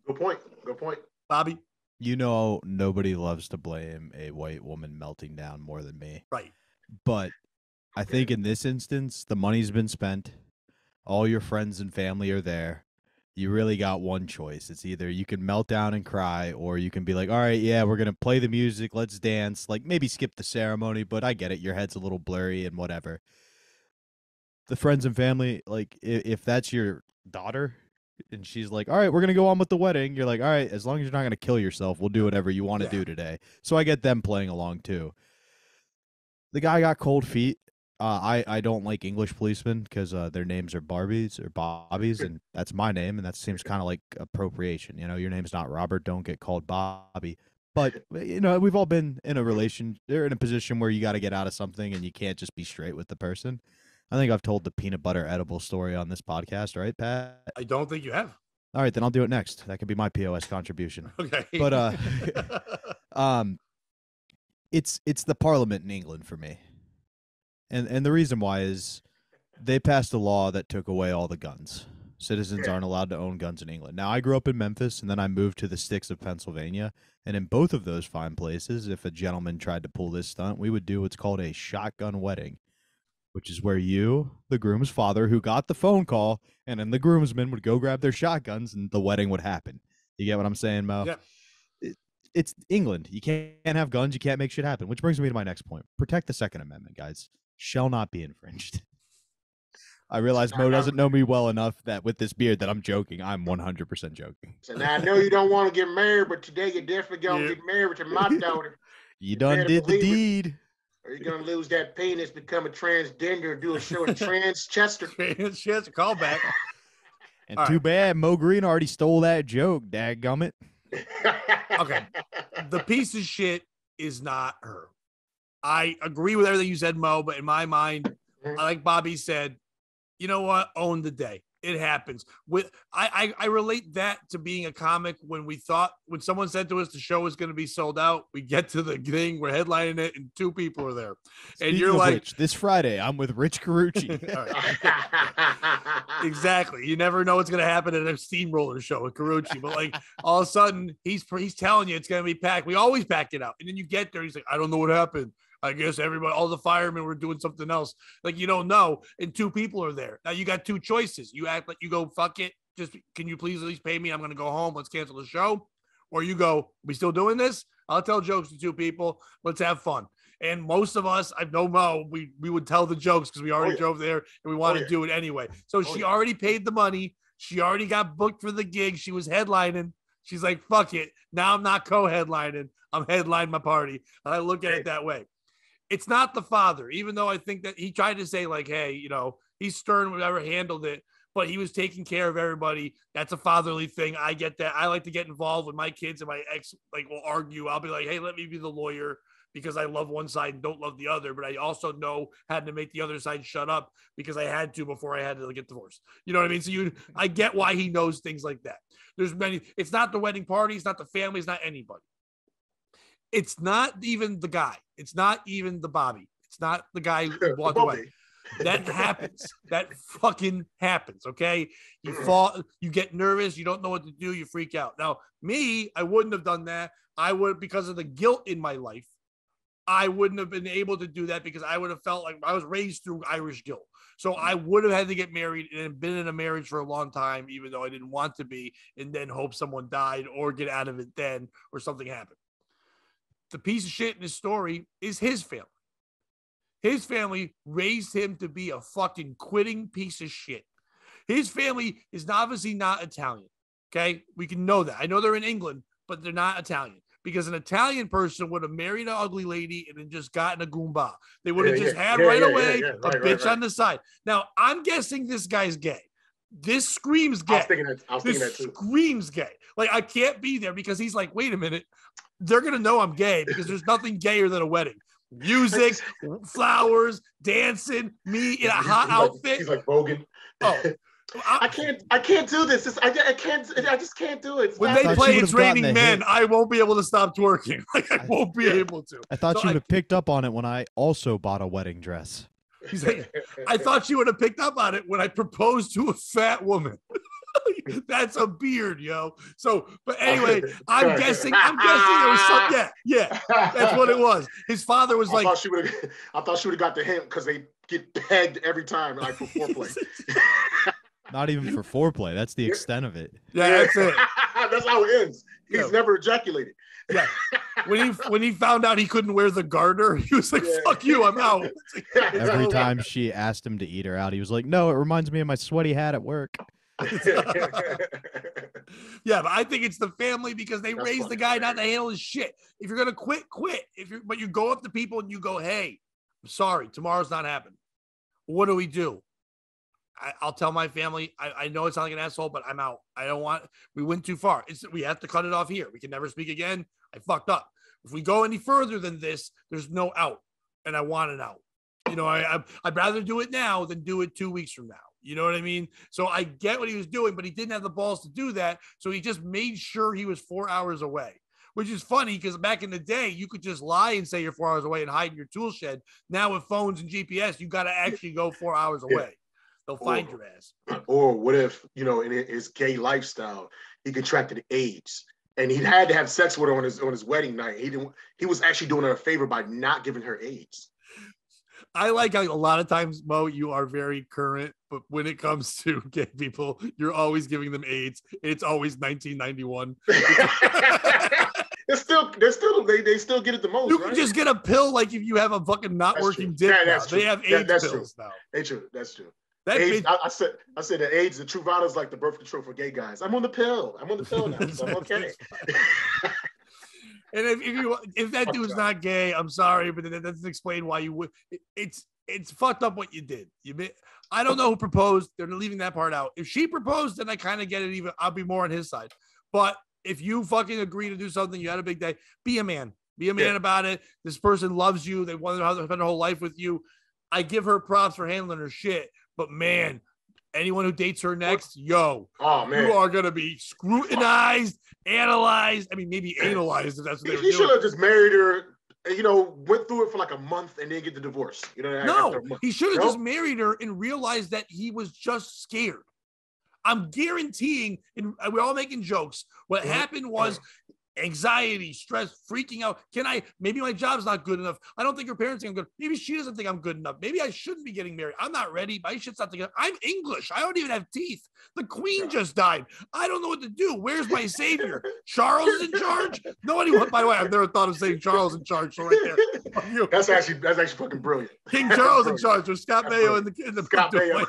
S3: Good point.
S1: Bobby.
S2: You know, nobody loves to blame a white woman melting down more than me.
S1: Right.
S2: But I think in this instance, the money's been spent. All your friends and family are there. You really got one choice. It's either you can melt down and cry, or you can be like, all right, yeah, we're going to play the music. Let's dance. Like, maybe skip the ceremony, but I get it. Your head's a little blurry and whatever. The friends and family, like, if that's your daughter and she's like, all right, we're going to go on with the wedding. You're like, all right, as long as you're not going to kill yourself, we'll do whatever you want to do today. So I get them playing along too. The guy got cold feet. I don't like English policemen because their names are Barbies or Bobbies, and that's my name, and that seems kind of like appropriation. You know, your name's not Robert, don't get called Bobby. But, you know, we've all been in a position where you got to get out of something and you can't just be straight with the person. I think I've told the peanut butter edible story on this podcast, right, Pat?
S1: I don't think you have.
S2: All right, then I'll do it next. That could be my POS contribution.
S1: Okay.
S2: But it's the Parliament in England for me. And the reason why is they passed a law that took away all the guns. Citizens aren't allowed to own guns in England. Now, I grew up in Memphis, and then I moved to the sticks of Pennsylvania. And in both of those fine places, if a gentleman tried to pull this stunt, we would do what's called a shotgun wedding, which is where you, the groom's father, who got the phone call, and then the groomsmen would go grab their shotguns, and the wedding would happen. You get what I'm saying, Mo?
S1: Yeah.
S2: It's England. You can't have guns. You can't make shit happen, which brings me to my next point. Protect the Second Amendment, guys. Shall not be infringed. I realize Mo doesn't know me well enough that with this beard that I'm joking. I'm 100% joking.
S3: So now I know you don't want to get married, but today you're definitely gonna get married to my daughter.
S2: You done did the deed.
S3: Or you're gonna lose that penis, become a transgender, do a show in Transchester.
S1: Transchester, call back.
S2: And all too bad Mo Green already stole that joke, dadgummit.
S1: Okay. The piece of shit is not her. I agree with everything you said, Mo, but in my mind, like Bobby said, you know what? Own the day. It happens. I relate that to being a comic when someone said to us the show is going to be sold out, we get to the thing, we're headlining it, and 2 people are there.
S2: Speaking and you're like, which, this Friday, I'm with Rich Carucci.
S1: Exactly. You never know what's going to happen at a steamroller show with Carucci, but like all of a sudden he's telling you it's going to be packed. We always pack it out. And then you get there. He's like, I don't know what happened. I guess all the firemen were doing something else. Like, you don't know. And 2 people are there. Now you got 2 choices. You act like you go, fuck it. Just, can you please at least pay me? I'm going to go home. Let's cancel the show. Or you go, we still doing this? I'll tell jokes to 2 people. Let's have fun. And most of us, I know Mo, we would tell the jokes because we already drove there and we want to do it anyway. So she already paid the money. She already got booked for the gig. She was headlining. She's like, fuck it. Now I'm not co-headlining. I'm headlining my party. And I look at it that way. It's not the father, even though I think that he tried to say like, hey, you know, he's stern, whatever, handled it, but he was taking care of everybody. That's a fatherly thing. I get that. I like to get involved with my kids, and my ex will argue. I'll be like, hey, let me be the lawyer because I love one side and don't love the other. But I also know how to make the other side shut up because I had to before I had to get divorced. You know what I mean? So I get why he knows things like that. There's many. It's not the wedding party. It's not the family. It's not anybody. It's not even the guy. It's not even the Bobby. It's not the guy who walked away. That happens. That fucking happens. Okay. You fall, you get nervous. You don't know what to do. You freak out. Now, me, I wouldn't have done that. I would, because of the guilt in my life, I wouldn't have been able to do that because I would have felt like I was raised through Irish guilt. So I would have had to get married and been in a marriage for a long time, even though I didn't want to be, and then hope someone died or get out of it then or something happened. The piece of shit in his story is his family. His family raised him to be a fucking quitting piece of shit. His family is obviously not Italian. Okay. We can know that. I know they're in England, but they're not Italian because an Italian person would have married an ugly lady and then just gotten a Goomba. They would have had a bitch on the side. Now I'm guessing this guy's gay. This screams gay.
S3: I was thinking that too.
S1: Screams gay. Like I can't be there because he's like, wait a minute. They're going to know I'm gay because there's nothing gayer than a wedding. Music, flowers, dancing, me in a hot outfit.
S3: He's like Bogan.
S1: Oh,
S3: I can't do this. I just can't do it.
S1: When they play It's Raining Men, I won't be able to stop twerking. Like I won't be able to.
S2: I thought you would have picked up on it when I also bought a wedding dress.
S1: He's like, I thought you would have picked up on it when I proposed to a fat woman. That's a beard, yo. So, but anyway, I'm guessing there was some, yeah, that's what it was. His father was like,
S3: I thought she would have got the hint because they get pegged every time, like for foreplay.
S2: Not even for foreplay. That's the extent of it.
S1: Yeah, that's it.
S3: That's how it ends. He's never ejaculated.
S1: Yeah. When he found out he couldn't wear the garter, he was like, fuck you, I'm out.
S2: Every time she asked him to eat her out, he was like, no, it reminds me of my sweaty hat at work.
S1: Yeah, but I think it's the family because they raised the guy not to handle his shit. If you're gonna quit. But you go up to people and you go, hey, I'm sorry, tomorrow's not happening. What do we do? I'll tell my family. I know it's not like an asshole, but I'm out. I don't want. We went too far. We have to cut it off here. We can never speak again. I fucked up. If we go any further than this, there's no out, and I want an out. You know, I'd rather do it now than do it 2 weeks from now. You know what I mean? So I get what he was doing, but he didn't have the balls to do that. So he just made sure he was 4 hours away, which is funny because back in the day, you could just lie and say you're 4 hours away and hide in your tool shed. Now with phones and GPS, you got to actually go 4 hours away. They'll find your ass.
S3: Or what if, you know, in his gay lifestyle, he contracted AIDS and he had to have sex with her on his wedding night. He was actually doing her a favor by not giving her AIDS.
S1: I like how a lot of times, Mo, you are very current, but when it comes to gay people, you're always giving them AIDS. It's always 1991. They still get it the most. You can just get a pill like if you have a fucking not working dick. They have AIDS pills now.
S3: That's true.
S1: That
S3: AIDS,
S1: bitch,
S3: I said that AIDS, the Truvada is like the birth control for gay guys. I'm on the pill. I'm on the pill now. So I'm okay.
S1: and if that dude's not gay, I'm sorry, but that doesn't explain why you would. It's fucked up what you did. I don't know who proposed. They're leaving that part out. If she proposed, then I kind of get it. Even I'll be more on his side. But if you fucking agree to do something, you had a big day. Be a man. Be a man about it. This person loves you. They want to spend their whole life with you. I give her props for handling her shit. But man, anyone who dates her next, oh man, you are gonna be scrutinized, analyzed. I mean, maybe analyzed if that's what they were doing.
S3: He should have just married her. Went through it for like a month and then get the divorce.
S1: No, he should have just married her and realized that he was just scared. I'm guaranteeing, and we're all making jokes. What happened was anxiety, stress, freaking out. Maybe my job's not good enough. I don't think her parents think I'm good. Maybe she doesn't think I'm good enough. Maybe I shouldn't be getting married. I'm not ready. My shit's not together. I'm English. I don't even have teeth. The queen just died. I don't know what to do. Where's my savior? Charles is in charge? Nobody, by the way, I've never thought of saying Charles in charge. So right there.
S3: That's actually fucking brilliant.
S1: King Charles in charge with Scott Mayo in the
S3: Scott Mayo.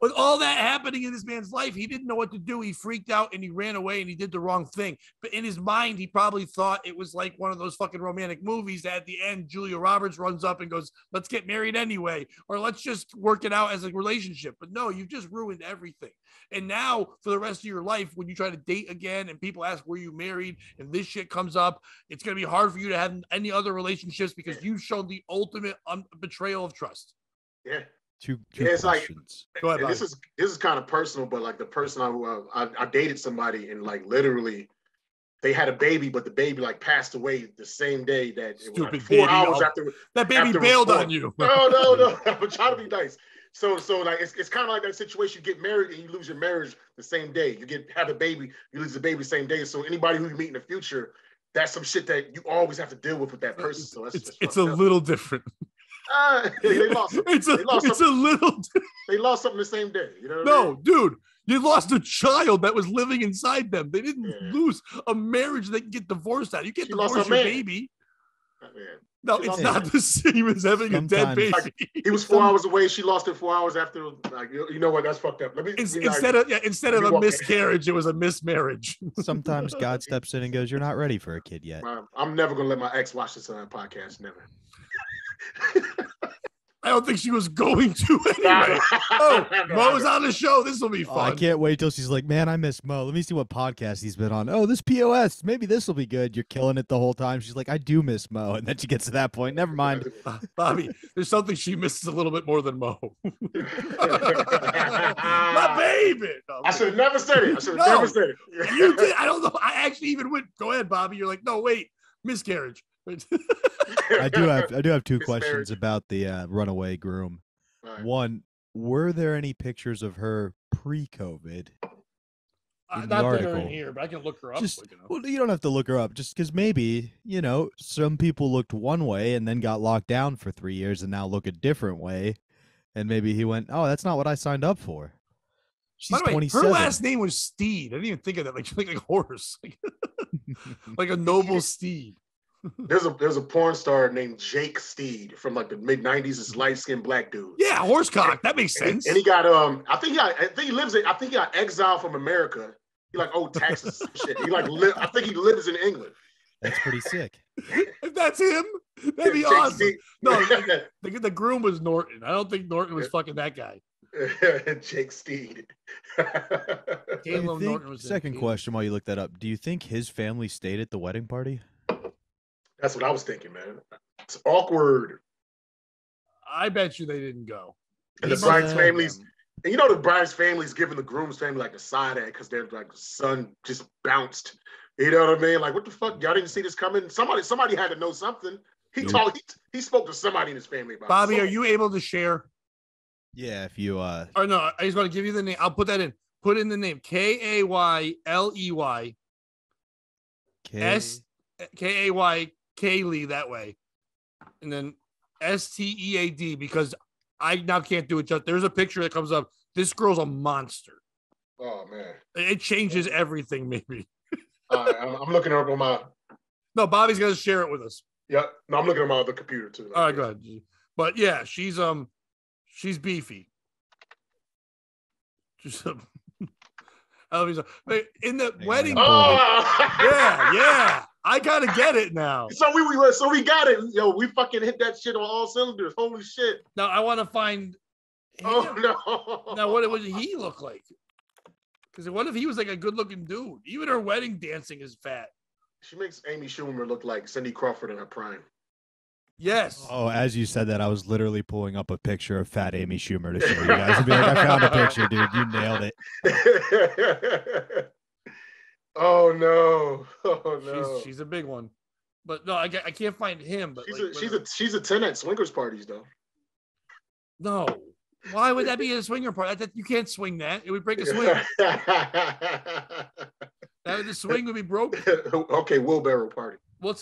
S1: With all that happening in this man's life, he didn't know what to do. He freaked out and he ran away and he did the wrong thing. But in his mind, he probably thought it was like one of those fucking romantic movies that at the end, Julia Roberts runs up and goes, let's get married anyway, or let's just work it out as a relationship. But no, you've just ruined everything. And now for the rest of your life, when you try to date again and people ask, were you married? And this shit comes up, it's going to be hard for you to have any other relationships because you've shown the ultimate betrayal of trust.
S3: Yeah.
S2: Two
S3: it's
S2: questions.
S3: Like, Go ahead, this is kind of personal, but like the person I dated somebody and like literally they had a baby, but the baby like passed away the same day that it was like 4 hours after
S1: that baby bailed on you.
S3: No. I'm trying to be nice. So like it's kind of like that situation. You get married and you lose your marriage the same day. Have a baby, you lose the baby the same day. So anybody who you meet in the future, that's some shit that you always have to deal with that person. So
S1: it's a little different.
S3: They lost something. They lost something the same day. You know what I mean?
S1: Dude, you lost a child that was living inside them. They didn't lose a marriage they can get divorced out. You can't divorce your baby. No, it's not the same as having a dead baby.
S3: Like, he was 4 hours away. She lost it 4 hours after. Like, you know what? That's fucked up.
S1: Instead of a miscarriage, it was a mismarriage.
S2: Sometimes God steps in and goes, "You're not ready for a kid yet."
S3: I'm never gonna let my ex watch this podcast. Never.
S1: I don't think she was going to anyway. Mo's on the show. This will be fun.
S2: I can't wait till she's like, man, I miss Mo. Let me see what podcast he's been on. Oh, this POS. Maybe this will be good. You're killing it the whole time. She's like, I do miss Mo. And then she gets to that point. Never mind.
S1: Bobby, there's something she misses a little bit more than Mo. My baby. No,
S3: I should have never said it. Never said it.
S1: You did. I don't know. I actually even went, go ahead, Bobby. You're like, no, wait, miscarriage.
S2: I do have two questions about the runaway groom. Right. One, were there any pictures of her pre-COVID?
S1: Not that are in here, but I can look her up.
S2: Well, you don't have to look her up, just because maybe, some people looked one way and then got locked down for 3 years and now look a different way. And maybe he went, oh, that's not what I signed up for. She's 27.
S1: Her last name was Steed. I didn't even think of that. Like a horse. Like a noble steed.
S3: There's a porn star named Jake Steed from like the mid-90s. This light-skinned black dude.
S1: Yeah, horsecock. That makes sense.
S3: And he got I think he got exiled from America. He like owed taxes and shit. I think he lives in England.
S2: That's pretty sick.
S1: If that's him, that'd be Jake awesome. Steed. No, the groom was Norton. I don't think Norton was fucking that guy.
S3: Jake Steed.
S2: Second question while you look that up. Do you think his family stayed at the wedding party?
S3: That's what I was thinking, man. It's awkward.
S1: I bet you they didn't go.
S3: And the bride's families, and the bride's family's giving the groom's family like a side eye because they're like the son just bounced. You know what I mean? Like, what the fuck? Y'all didn't see this coming? Somebody had to know something. He spoke to somebody in his family about
S1: Bobby, are you able to share?
S2: Yeah, if you
S1: Oh no, I just want to give you the name. I'll put that in. Put in the name Kayley. Kay Kaylee that way, and then Stead because I now can't do it. Just there's a picture that comes up. This girl's a monster.
S3: Oh man,
S1: it changes everything. Maybe.
S3: I'm looking her up on my.
S1: No, Bobby's gonna share it with us.
S3: Yeah, no, I'm looking at my other computer too.
S1: All right, go ahead. But yeah, she's She's beefy. Just in the wedding.
S3: Oh,
S1: Yeah. I gotta get it now.
S3: So we got it. Yo, we fucking hit that shit on all cylinders. Holy shit.
S1: Now I want to find.
S3: Oh no.
S1: Now what would he look like? Because what if he was like a good-looking dude? Even her wedding dancing is fat.
S3: She makes Amy Schumer look like Cindy Crawford in her prime.
S1: Yes.
S2: Oh, as you said that, I was literally pulling up a picture of fat Amy Schumer to show you guys and be like, I found a picture, dude. You nailed
S3: it. Oh no. Oh no.
S1: She's a big one. But no, I can't find him. But
S3: she's a 10 at swingers parties though.
S1: No. Why would that be a swinger party? You can't swing that. It would break a swing. The swing would be broken.
S3: Okay, wheelbarrow party.
S1: Well,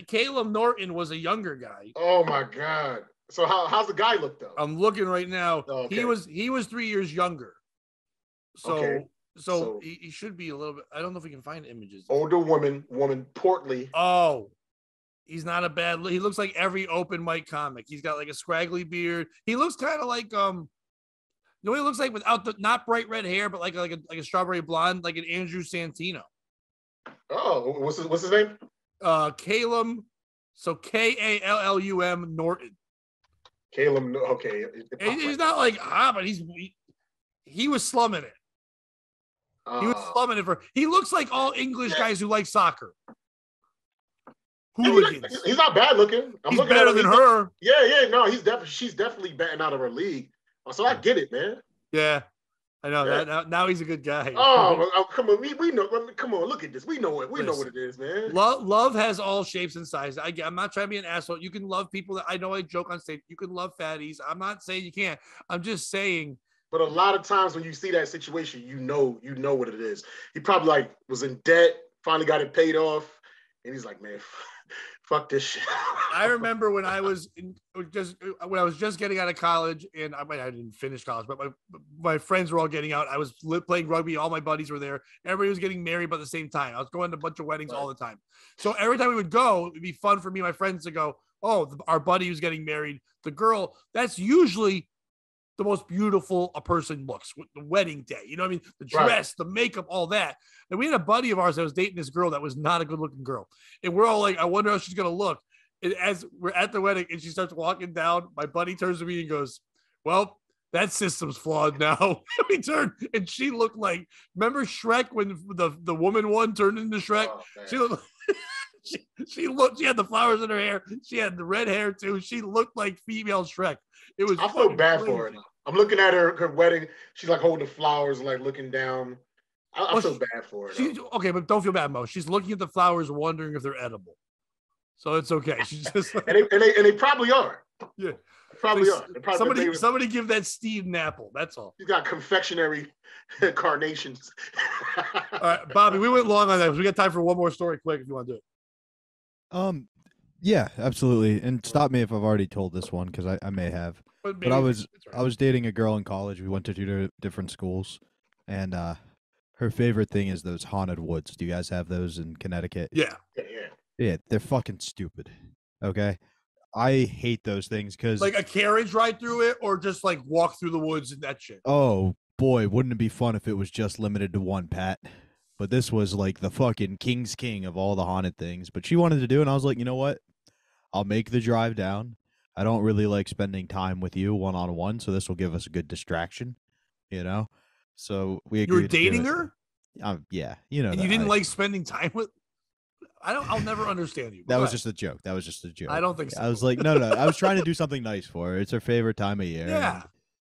S1: Caleb Norton was a younger guy.
S3: Oh my God. So how's the guy look though?
S1: I'm looking right now.
S3: Oh, okay.
S1: He was 3 years younger. So
S3: okay.
S1: So he should be a little bit. I don't know if we can find images.
S3: Older woman, portly.
S1: Oh, he's not a bad. He looks like every open mic comic. He's got like a scraggly beard. He looks kind of like he looks like without the not bright red hair, but like a strawberry blonde, like an Andrew Santino.
S3: Oh, what's his name?
S1: Caleb. So Kallum Norton.
S3: Caleb. Okay.
S1: He's not like but he was slumming it. He was slumming it he looks like all English guys who like soccer. Hooligans.
S3: He's not bad looking.
S1: He's better than her.
S3: Yeah. No, she's definitely batting out of her league. So I get it, man.
S1: Yeah, I know that. Now he's a good guy.
S3: Oh, come on, we know. Come on, look at this. We know it. We know what it is, man.
S1: Love has all shapes and sizes. I'm not trying to be an asshole. You can love people that I know. I joke on stage. You can love fatties. I'm not saying you can't. I'm just saying.
S3: But a lot of times when you see that situation, you know what it is. He probably was in debt, finally got it paid off, and he's like, man, fuck this shit.
S1: I remember when I was just getting out of college, and I didn't finish college, but my friends were all getting out. I was playing rugby. All my buddies were there. Everybody was getting married by the same time. I was going to a bunch of weddings all the time. So every time we would go, it'd be fun for me and my friends to go, oh, our buddy who's getting married, the girl, that's usually the most beautiful a person looks with the wedding day. You know what I mean? The dress, the makeup, all that. And we had a buddy of ours that was dating this girl that was not a good looking girl. And we're all like, I wonder how she's going to look. And as we're at the wedding and she starts walking down, my buddy turns to me and goes, well, that system's flawed now. We turned and she looked like, remember Shrek when the woman one turned into Shrek? Oh, she looked she had the flowers in her hair. She had the red hair too. She looked like female Shrek. It was.
S3: I feel bad for her. I'm looking at her wedding. She's like holding the flowers, like looking down. I feel bad for her.
S1: Okay, but don't feel bad, Mo. She's looking at the flowers, wondering if they're edible. So it's okay. She's just like,
S3: and they probably are.
S1: Yeah,
S3: probably are.
S1: Somebody give that Steve an apple. That's all.
S3: She's got confectionery carnations.
S1: All right, Bobby, we went long on that. We got time for one more story, quick, if you want to do it.
S2: Yeah, absolutely. And stop me if I've already told this one because I may have. But I was dating a girl in college. We went to two different schools, and her favorite thing is those haunted woods. Do you guys have those in Connecticut?
S1: Yeah.
S2: Yeah, they're fucking stupid. Okay, I hate those things because
S1: like a carriage ride through it, or just like walk through the woods and that shit.
S2: Oh boy, wouldn't it be fun if it was just limited to one, Pat? But this was like the fucking king's king of all the haunted things. But she wanted to do it, and I was like, you know what? I'll make the drive down. I don't really like spending time with you one-on-one, so this will give us a good distraction, you know? So we agreed.
S1: You were dating her?
S2: Yeah. You know
S1: and
S2: that.
S1: You didn't like spending time with... I'll never understand you.
S2: That was just a joke.
S1: I don't think so.
S2: I was like, no. I was trying to do something nice for her. It's her favorite time of year.
S1: Yeah.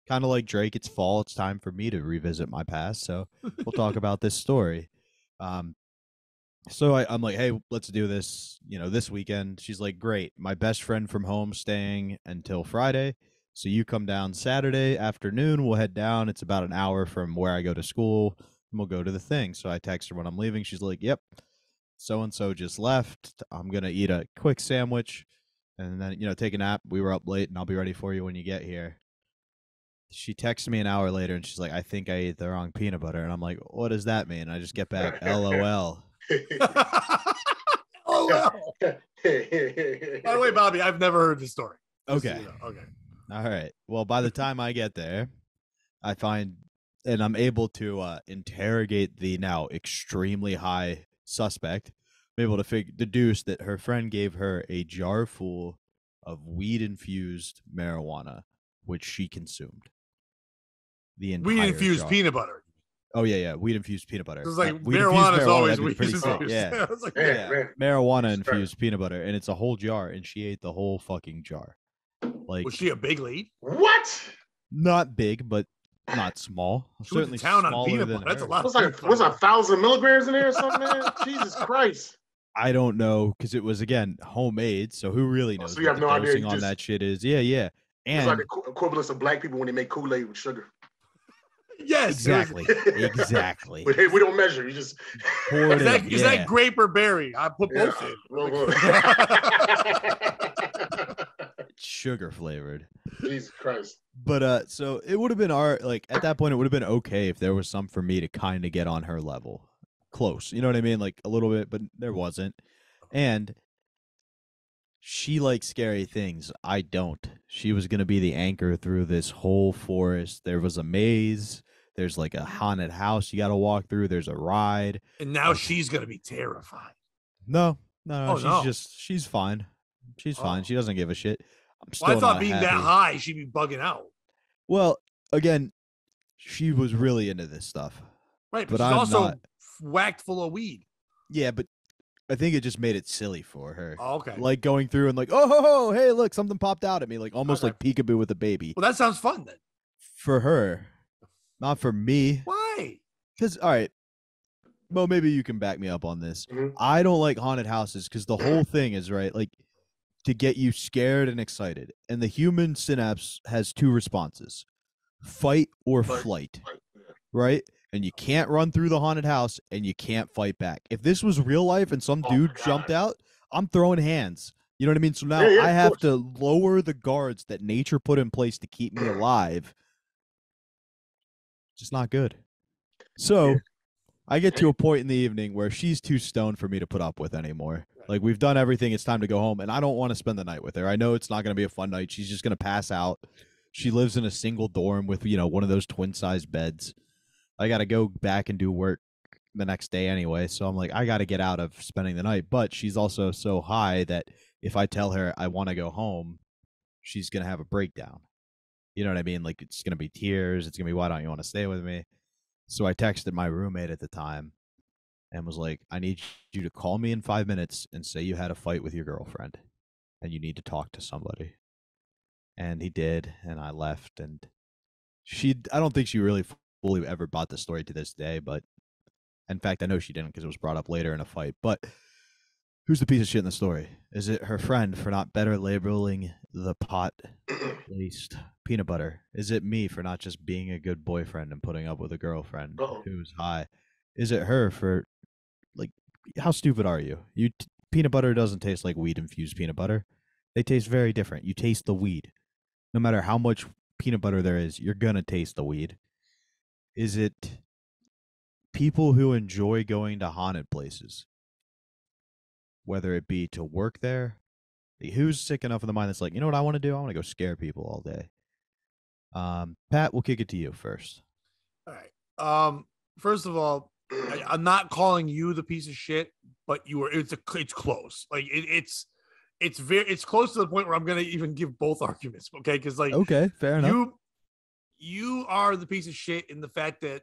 S2: Kind of like Drake, it's fall. It's time for me to revisit my past. So we'll talk about this story. So I'm like, hey, let's do this, this weekend. She's like, great. My best friend from home staying until Friday. So you come down Saturday afternoon. We'll head down. It's about an hour from where I go to school. And we'll go to the thing. So I text her when I'm leaving. She's like, yep. So-and-so just left. I'm going to eat a quick sandwich and then, take a nap. We were up late and I'll be ready for you when you get here. She texts me an hour later and she's like, I think I ate the wrong peanut butter. And I'm like, what does that mean? I just get back, LOL.
S1: Oh, wow. By the way, Bobby, I've never heard this story.
S2: Okay.
S1: Okay.
S2: All right. Well, by the time I get there, I find and I'm able to interrogate the now extremely high suspect. I'm able to deduce that her friend gave her a jar full of weed-infused marijuana, which she consumed. The entire
S1: Weed-infused
S2: jar.
S1: peanut butter.
S2: Oh yeah, weed-infused peanut butter.
S1: It's like
S2: Weed-infused
S1: marijuana is always
S2: that'd be pretty sick.
S1: weed-infused.
S2: Yeah,
S1: It's like,
S3: Man.
S2: marijuana-infused peanut butter, and it's a whole jar, and she ate the whole fucking jar. Like,
S1: was she a big lead?
S3: What?
S2: not big, but not small.
S1: She went
S2: Certainly
S1: to town on
S2: smaller
S1: peanut
S2: than
S1: butter. That's a
S2: her.
S1: lot.
S3: Was 1,000 milligrams in there or something, man? Jesus Christ.
S2: I don't know because it was again homemade, so who really knows
S3: so you
S2: what
S3: have
S2: the
S3: no idea,
S2: dosing
S3: you
S2: on
S3: just-
S2: that shit is? Yeah,
S3: It's
S2: and
S3: like the equivalence of black people when they make Kool-Aid with sugar.
S1: Yes,
S2: exactly.
S3: We don't measure. You just
S2: Pour it in,
S1: Is that grape or berry? I put both in.
S2: sugar flavored.
S3: Jesus Christ.
S2: But so it would have been at that point it would have been okay if there was some for me to kind of get on her level. Close. You know what I mean? Like a little bit, but there wasn't. And she likes scary things. I don't. She was going to be the anchor through this whole forest. There was a maze. There's like a haunted house you got to walk through. There's a ride.
S1: And now she's gonna be terrified.
S2: No.
S1: Oh,
S2: she's
S1: no.
S2: she's fine. She's fine.
S1: Oh.
S2: She doesn't give a shit. I'm still
S1: Well, I thought
S2: not
S1: being that
S2: happy.
S1: high, she'd be bugging out.
S2: Well, again, she was really into this stuff.
S1: Right,
S2: But
S1: but she's
S2: I'm
S1: also
S2: not.
S1: whacked full of weed.
S2: Yeah, but I think it just made it silly for her.
S1: Oh, okay.
S2: Like going through and like, oh, hey, look, something popped out at me, like almost
S1: Okay.
S2: like peekaboo with a baby.
S1: Well, that sounds fun then.
S2: For her, not for me.
S1: Why?
S2: Because, all right, well, maybe you can back me up on this.
S3: Mhm.
S2: I don't like haunted houses because the whole thing is, right, like to get you scared and excited. And the human synapse has two responses, fight or
S3: Fight.
S2: flight,
S3: Right.
S2: right? And you can't run through the haunted house and you can't fight back. If this was real life and some
S3: Oh,
S2: dude
S3: God.
S2: jumped out, I'm throwing hands. You know what I mean? So now
S3: Yeah,
S2: I
S3: of
S2: have
S3: course.
S2: to lower the guards that nature put in place to keep me alive. Just not good. So
S3: Yeah.
S2: I get to a point in the evening where she's too stoned for me to put up with anymore. Like we've done everything. It's time to go home. And I don't want to spend the night with her. I know it's not going to be a fun night. She's just going to pass out. She lives in a single dorm with, one of those twin size beds. I got to go back and do work the next day anyway. So I'm like, I got to get out of spending the night. But she's also so high that if I tell her I want to go home, she's going to have a breakdown. You know what I mean? Like it's going to be tears. It's going to be, why don't you want to stay with me? So I texted my roommate at the time and was like, I need you to call me in 5 minutes and say you had a fight with your girlfriend and you need to talk to somebody. And he did. And I left. And I don't think she really fully ever bought the story to this day. But in fact, I know she didn't because it was brought up later in a fight. But who's the piece of shit in the story? Is it her friend for not better labeling the pot laced peanut butter? Is it me for not just being a good boyfriend and putting up with a girlfriend
S3: Uh-oh.
S2: who's high? Is it her for, like, how stupid are you? Peanut butter doesn't taste like weed infused peanut butter. They taste very different. You taste the weed. No matter how much peanut butter there is, you're gonna taste the weed. Is it people who enjoy going to haunted places? Whether it be to work there, who's sick enough in the mind that's like, you know what I want to do? I want to go scare people all day. Pat, we'll kick it to you first.
S1: All right. First of all, I'm not calling you the piece of shit, but you were. It's close. Like it's close to the point where I'm gonna even give both arguments. Okay, because like
S2: Okay, fair enough.
S1: you are the piece of shit in the fact that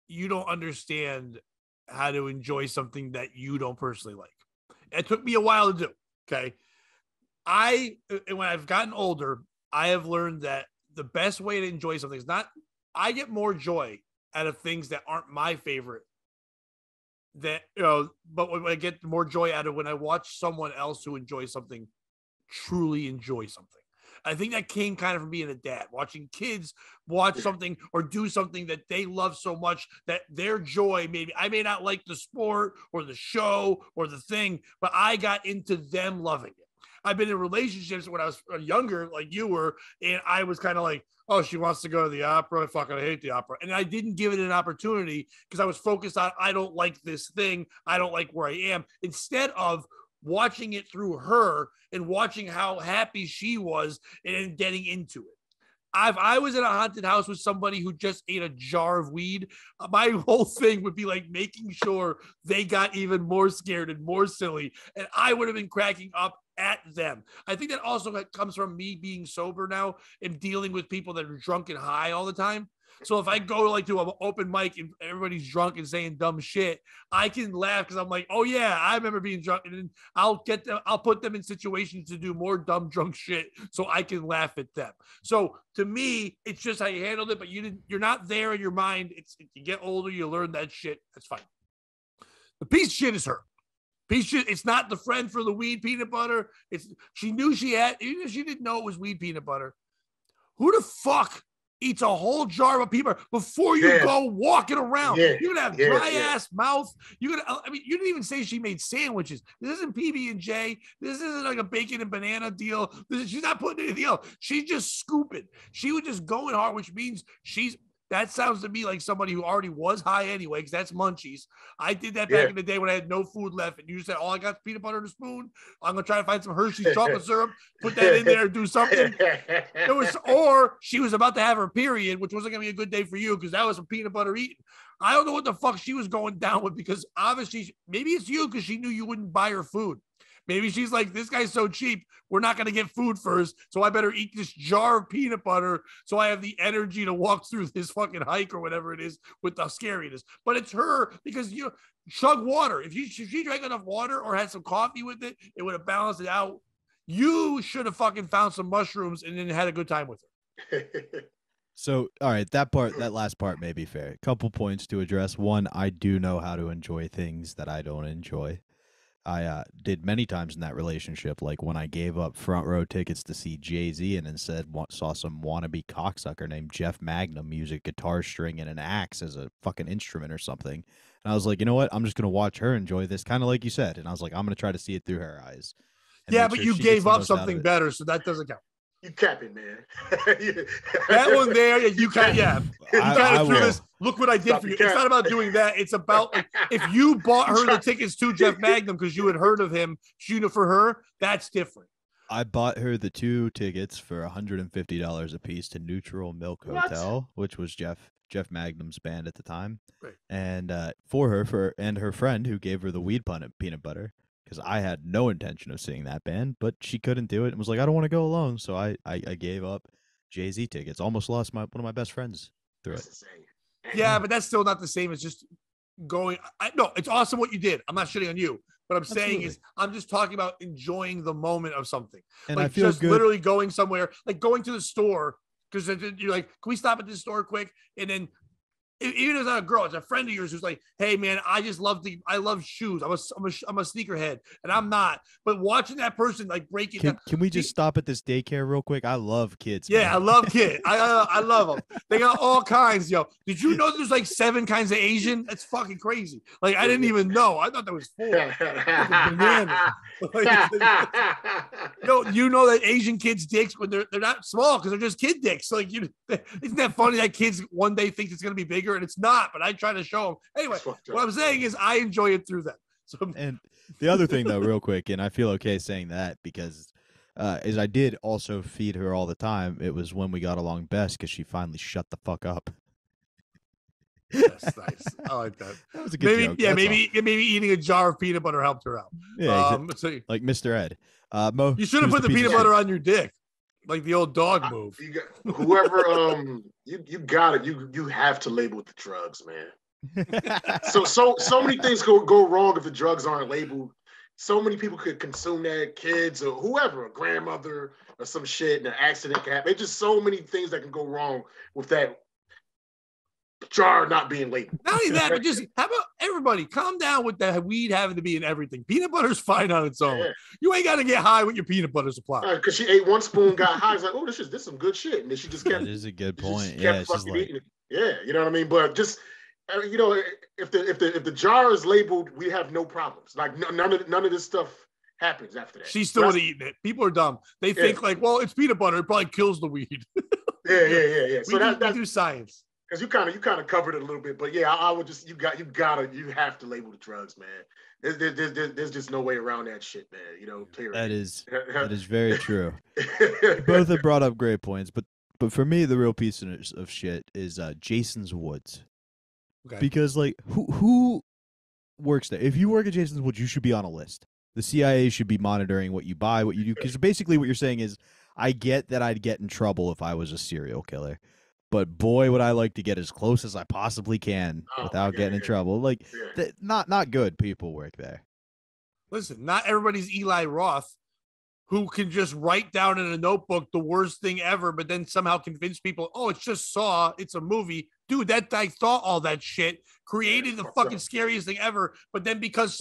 S1: you don't understand how to enjoy something that you don't personally like. It took me a while to do. Okay. When I've gotten older, I have learned that the best way to enjoy something is not, I get more joy out of things that aren't my favorite but when I get more joy out of when I watch someone else who enjoys something, truly enjoy something. I think that came kind of from being a dad, watching kids watch something or do something that they love so much that their joy, maybe I may not like the sport or the show or the thing, but I got into them loving it. I've been in relationships when I was younger, like you were, and I was kind of like, oh, she wants to go to the opera. Fucking, I hate the opera. And I didn't give it an opportunity because I was focused on, I don't like this thing. I don't like where I am. Instead of, watching it through her and watching how happy she was and getting into it. I was in a haunted house with somebody who just ate a jar of weed, my whole thing would be like making sure they got even more scared and more silly. And I would have been cracking up at them. I think that also comes from me being sober now and dealing with people that are drunk and high all the time. So if I go like to an open mic and everybody's drunk and saying dumb shit, I can laugh because I'm like, oh yeah, I remember being drunk, and then I'll put them in situations to do more dumb drunk shit so I can laugh at them. So to me, it's just how you handled it, but you're not there in your mind. You get older, you learn that shit. That's fine. The piece of shit is her. It's not the friend for the weed peanut butter. She knew she had, even if she didn't know it was weed peanut butter. Who the fuck eats a whole jar of peanut butter before you go walking around? You're gonna have dry ass mouth. You didn't even say she made sandwiches. This isn't PB&J. This isn't like a bacon and banana deal. She's not putting anything else. She's just scooping. She was just going hard, which means that sounds to me like somebody who already was high anyway, because that's munchies. I did that back in the day when I had no food left, and you said, "Oh, I got peanut butter and a spoon. I'm gonna try to find some Hershey's chocolate syrup, put that in there, do something." Or she was about to have her period, which wasn't gonna be a good day for you because that was some peanut butter eating. I don't know what the fuck she was going down with, because obviously maybe it's you because she knew you wouldn't buy her food. Maybe she's like, this guy's so cheap, we're not going to get food first, so I better eat this jar of peanut butter so I have the energy to walk through this fucking hike or whatever it is with the scariness. But it's her, because you chug water. If she drank enough water or had some coffee with it, it would have balanced it out. You should have fucking found some mushrooms and then had a good time with her.
S2: So, all right, that last part may be fair. A couple points to address. One, I do know how to enjoy things that I don't enjoy. I did many times in that relationship, like when I gave up front row tickets to see Jay-Z and instead saw some wannabe cocksucker named Jeff Magnum use a guitar string and an axe as a fucking instrument or something. And I was like, you know what? I'm just going to watch her enjoy this, kind of like you said. And I was like, I'm going to try to see it through her eyes.
S1: Yeah, but you gave up something better, so that doesn't count.
S3: You capping, man.
S1: That one there, you kind of threw this. Look what I did for you. It's not about doing that. It's about, like, if you bought her the tickets to Jeff Magnum because you had heard of him, for her, that's different.
S2: I bought her the 2 tickets for $150 a piece to Neutral Milk Hotel, which was Jeff Magnum's band at the time,
S1: right.
S2: And for her and her friend who gave her the weed peanut butter. Because I had no intention of seeing that band, but she couldn't do it and was like, I don't want to go alone. So I gave up Jay-Z tickets. Almost lost one of my best friends through it.
S1: Yeah, but that's still not the same as just going. No, it's awesome what you did. I'm not shitting on you. What I'm saying is I'm just talking about enjoying the moment of something.
S2: And
S1: like
S2: I feel
S1: just
S2: good.
S1: Literally going somewhere, like going to the store, because you're like, can we stop at this store quick? And then even if it's not a girl, it's a friend of yours who's like, hey man, I love shoes. I'm a sneakerhead, and I'm not. But watching that person like break it down.
S2: Can we just stop at this daycare real quick? I love kids.
S1: Yeah,
S2: man.
S1: I love kids. I love them. They got all kinds, yo. Did you know there's like 7 kinds of Asian? That's fucking crazy. Like I didn't even know. I thought there was 4. Yo, you know that Asian kids' dicks when they're not small because they're just kid dicks. So, like, isn't that funny that kids one day think it's gonna be bigger and it's not? But I try to show them. Anyway, what I'm saying is I enjoy it through them. So,
S2: and the other thing though, real quick, and I feel okay saying that because is I did also feed her all the time. It was when we got along best because she finally shut the fuck up.
S1: That's nice. I like that.
S2: That was a good joke. Yeah,
S1: maybe eating a jar of peanut butter helped her out.
S2: Yeah, like Mr. Ed. Mo,
S1: you should have put the peanut butter on your dick, like the old dog move.
S3: Whoever, you got it. You have to label the drugs, man. so many things go wrong if the drugs aren't labeled. So many people could consume that, kids or whoever, a grandmother or some shit, and an accident can happen. There's just so many things that can go wrong with that jar not being labeled.
S1: Not only that, but just how about everybody calm down with that weed having to be in everything. Peanut butter's fine on its own. Yeah. You ain't got to get high with your peanut butter supply.
S3: Because she ate 1 spoon, got high. It's like, oh, this is some good shit, and then she just kept.
S2: That is a good point.
S3: Yeah, it's just like, yeah, you know what I mean. But just if the jar is labeled, we have no problems. Like none of this stuff happens after that.
S1: She still would have eaten it. People are dumb. They think like, well, it's peanut butter. It probably kills the weed.
S3: Yeah. So
S1: we do science.
S3: Because you kind of covered it a little bit, but yeah, I would just you have to label the drugs, man. There's just no way around that shit, man. You know, period.
S2: That is very true. Both have brought up great points, but for me, the real piece of shit is Jason's Woods.
S1: Okay.
S2: Because like who works there? If you work at Jason's Woods, you should be on a list. The CIA should be monitoring what you buy, what you do. Because basically, what you're saying is, I get that I'd get in trouble if I was a serial killer. But boy, would I like to get as close as I possibly can without getting in trouble. Like, not good people work there.
S1: Listen, not everybody's Eli Roth, who can just write down in a notebook the worst thing ever, but then somehow convince people, oh, it's just Saw, it's a movie. Dude, that guy thought all that shit, created the fucking scariest thing ever, but then because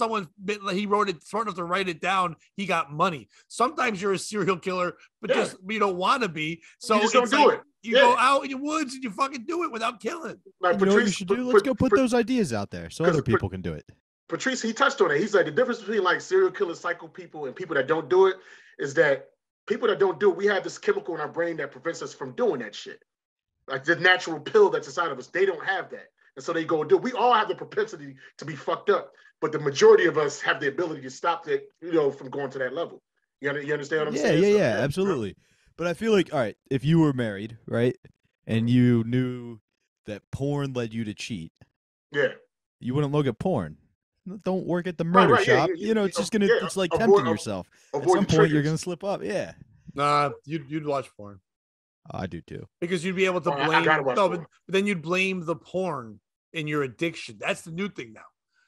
S1: he wrote it, smart enough to write it down, he got money. Sometimes you're a serial killer, but just you don't want to be. So
S3: you just don't do it.
S1: You go out in the woods and you fucking do it without killing.
S2: Like, you know what you should do? Let's go put those ideas out there so other people can do it.
S3: Patrice, he touched on it. He's like, the difference between like serial killer psycho people and people that don't do it is that people that don't do it, we have this chemical in our brain that prevents us from doing that shit. Like the natural pill that's inside of us, they don't have that. And so they go do it. We all have the propensity to be fucked up, but the majority of us have the ability to stop that, from going to that level. You understand what I'm saying?
S2: Yeah, absolutely. But I feel like, all right, if you were married, right, and you knew that porn led you to cheat, you wouldn't look at porn. Don't work at the murder shop. It's just gonna. It's like tempting yourself. At some point, you're gonna slip up. Yeah.
S1: Nah, you'd watch porn.
S2: I do too.
S1: Because you'd be able to blame. But then you'd blame the porn in your addiction. That's the new thing now.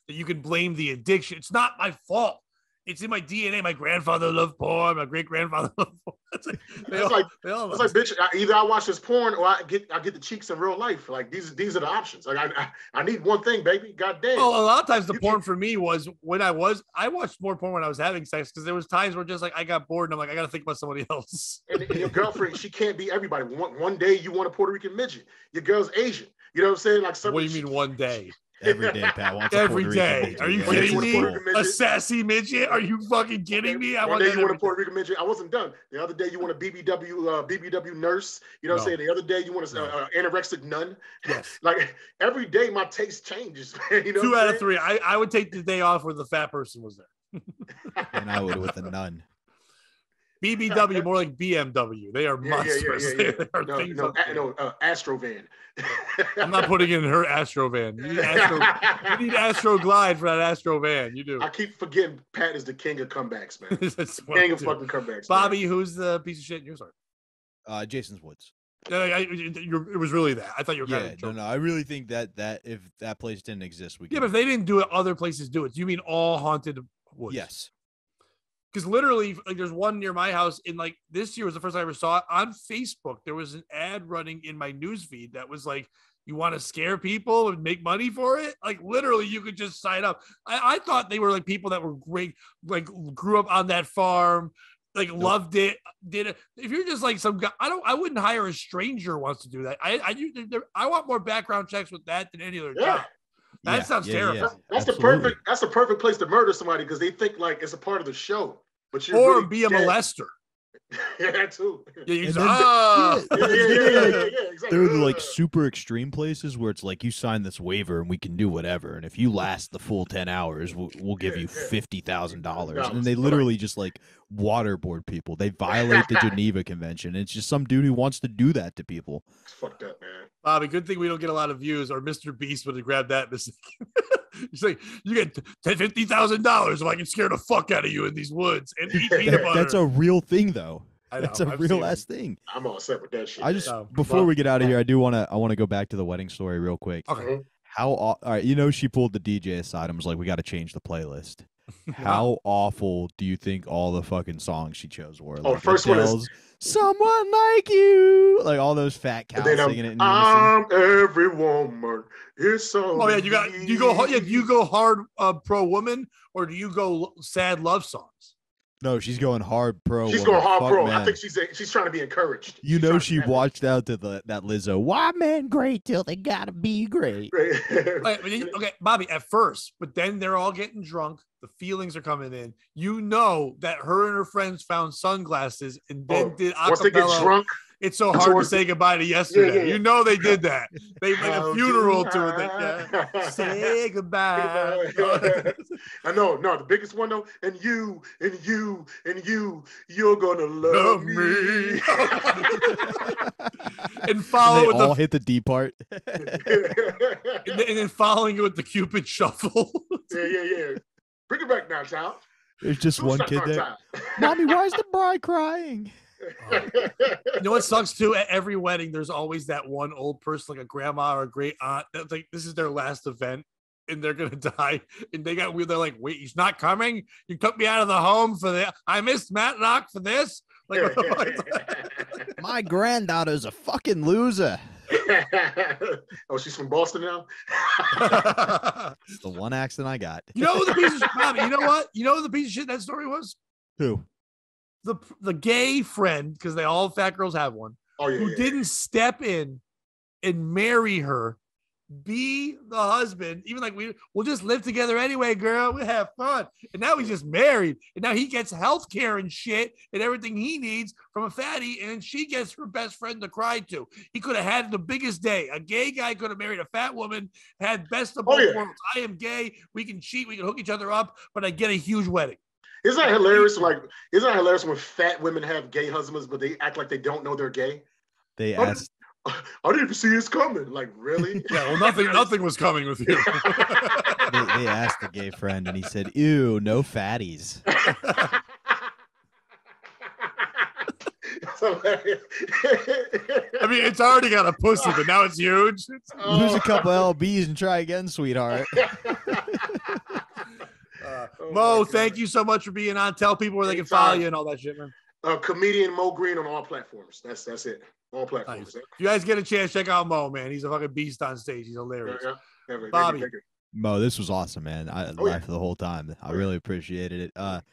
S1: That you can blame the addiction. It's not my fault. It's in my DNA. My grandfather loved porn. My great grandfather loved porn. It's like,
S3: bitch. Either I watch this porn or I get the cheeks in real life. Like these are the options. Like I need one thing, baby. God damn.
S1: Well, a lot of times the porn for me was when I watched more porn when I was having sex because there was times where just like I got bored and I'm like I got to think about somebody else.
S3: And your girlfriend, she can't be everybody. One day you want a Puerto Rican midget. Your girl's Asian. You know what I'm saying? Like
S1: what do you mean one day?
S2: Every day, Pat wants
S1: every day. Are you kidding me? A sassy midget? Are you fucking kidding me?
S3: One day you want a Puerto Rican midget. I wasn't done. The other day you want a BBW nurse. You know what I'm saying? The other day you want an anorexic nun.
S1: Yes.
S3: Like every day my taste changes. Man. You know
S1: 2 out of 3. I would take the day off where the fat person was there.
S2: And I would with a nun.
S1: BBW, more like BMW. They are monsters.
S3: Yeah. No, Astrovan.
S1: I'm not putting it in her Astrovan. You need Astro Glide for that Astrovan. You do.
S3: I keep forgetting Pat is the king of comebacks, man. King of fucking comebacks.
S1: Bobby,
S3: man.
S1: Who's the piece of shit in your story?
S2: Jason's Woods.
S1: It was really that. I thought you were kind of joking.
S2: No. I really think that if that place didn't exist, we could.
S1: Yeah, but if they didn't do it, other places do it. You mean all haunted woods?
S2: Yes.
S1: Because literally, like, there's one near my house. In like this year was the first time I ever saw it on Facebook. There was an ad running in my newsfeed that was like, "You want to scare people and make money for it?" Like literally, you could just sign up. I thought they were like people that were great, like grew up on that farm, like loved it, did it. If you're just like some guy, I wouldn't hire a stranger who wants to do that. I want more background checks with that than any other job. That sounds terrible.
S3: That's the perfect place to murder somebody because they think like it's a part of the show. But you're
S1: or
S3: really
S1: be a molester.
S3: Yeah, that too.
S2: There
S3: Exactly.
S2: are like super extreme places where it's like you sign this waiver and we can do whatever, and if you last the full 10 hours, we'll give you $50,000. And they literally just like waterboard people. They violate the Geneva Convention. It's just some dude who wants to do that to people.
S3: It's fucked up, man.
S1: Bobby, good thing we don't get a lot of views, or Mr. Beast would have grabbed that. He's like, you get $50,000 if I can scare the fuck out of you in these woods and eat peanut butter.
S2: That's a real thing, though.
S1: I know,
S2: that's a real ass thing.
S3: I'm all set with that shit.
S2: Before we get out of here, I want to go back to the wedding story real quick.
S1: Okay.
S2: All right, she pulled the DJ aside and was like, "We got to change the playlist." How awful do you think all the fucking songs she chose were? Like,
S3: first one is
S2: "Someone Like You," like all those fat cows singing it. In
S3: I'm every woman. It's so.
S1: Oh yeah, you go hard pro woman, or do you go sad love songs?
S2: No, she's going hard pro.
S3: She's going hard pro. Man. I think she's trying to be encouraged.
S2: She watched out to that Lizzo. Why men great till they gotta be great?
S1: Okay, Bobby, at first, but then they're all getting drunk. The feelings are coming in. You know that her and her friends found sunglasses and then did acapella.
S3: Once they get drunk,
S1: It's so hard to say goodbye to yesterday.
S3: Yeah.
S1: You know they did that. They like a
S3: How
S1: funeral
S3: do
S1: to it. Yeah. Say goodbye.
S3: I know. No, the biggest one though. And you, you're gonna love me.
S1: And follow
S2: They
S1: with
S2: all
S1: the
S2: hit the D part.
S1: and then following it with the Cupid shuffle.
S3: Yeah. Bring it back now, child.
S2: There's just one kid there.
S3: Time.
S2: Mommy, why is the bride crying?
S1: You know what sucks too? At every wedding, there's always that one old person, like a grandma or a great aunt, that's like, this is their last event and they're gonna die. And they're like, wait, he's not coming? You took me out of the home for the I missed Matlock for this? Like,
S2: My granddaughter's a fucking loser.
S3: Oh, she's from Boston now?
S2: It's the one accent I got.
S1: you know who the piece of shit, Bobby, you know what? You know who the piece of shit that story was?
S2: Who?
S1: The gay friend, because they all fat girls have one, who didn't step in and marry her, be the husband, even like we'll just live together anyway, girl. We'll have fun. And now he's just married, and now he gets health care and shit and everything he needs from a fatty, and she gets her best friend to cry to. He could have had the biggest day. A gay guy could have married a fat woman, had best of both worlds. I am gay. We can cheat. We can hook each other up, but I get a huge wedding.
S3: Isn't that hilarious? Like, isn't that hilarious when fat women have gay husbands, but they act like they don't know they're gay?
S2: They asked.
S3: I didn't even see this coming. Like, really?
S1: Yeah. Well, nothing was coming with you.
S2: They asked the gay friend, and he said, "Ew, no fatties."
S3: I
S2: mean,
S1: it's already got a pussy, but now it's huge.
S2: Lose a couple LBs and try again, sweetheart.
S3: Oh
S1: Mo, thank you so much for being on. Tell people where they can follow you and all that shit, man.
S3: Comedian Mo Green on all platforms. That's it. All platforms.
S1: Nice. If you guys get a chance, check out Mo, man. He's a fucking beast on stage. He's hilarious.
S3: Yeah.
S1: Bobby.
S3: Thank you.
S2: Mo, this was awesome, man. I laughed the whole time. I really appreciated it.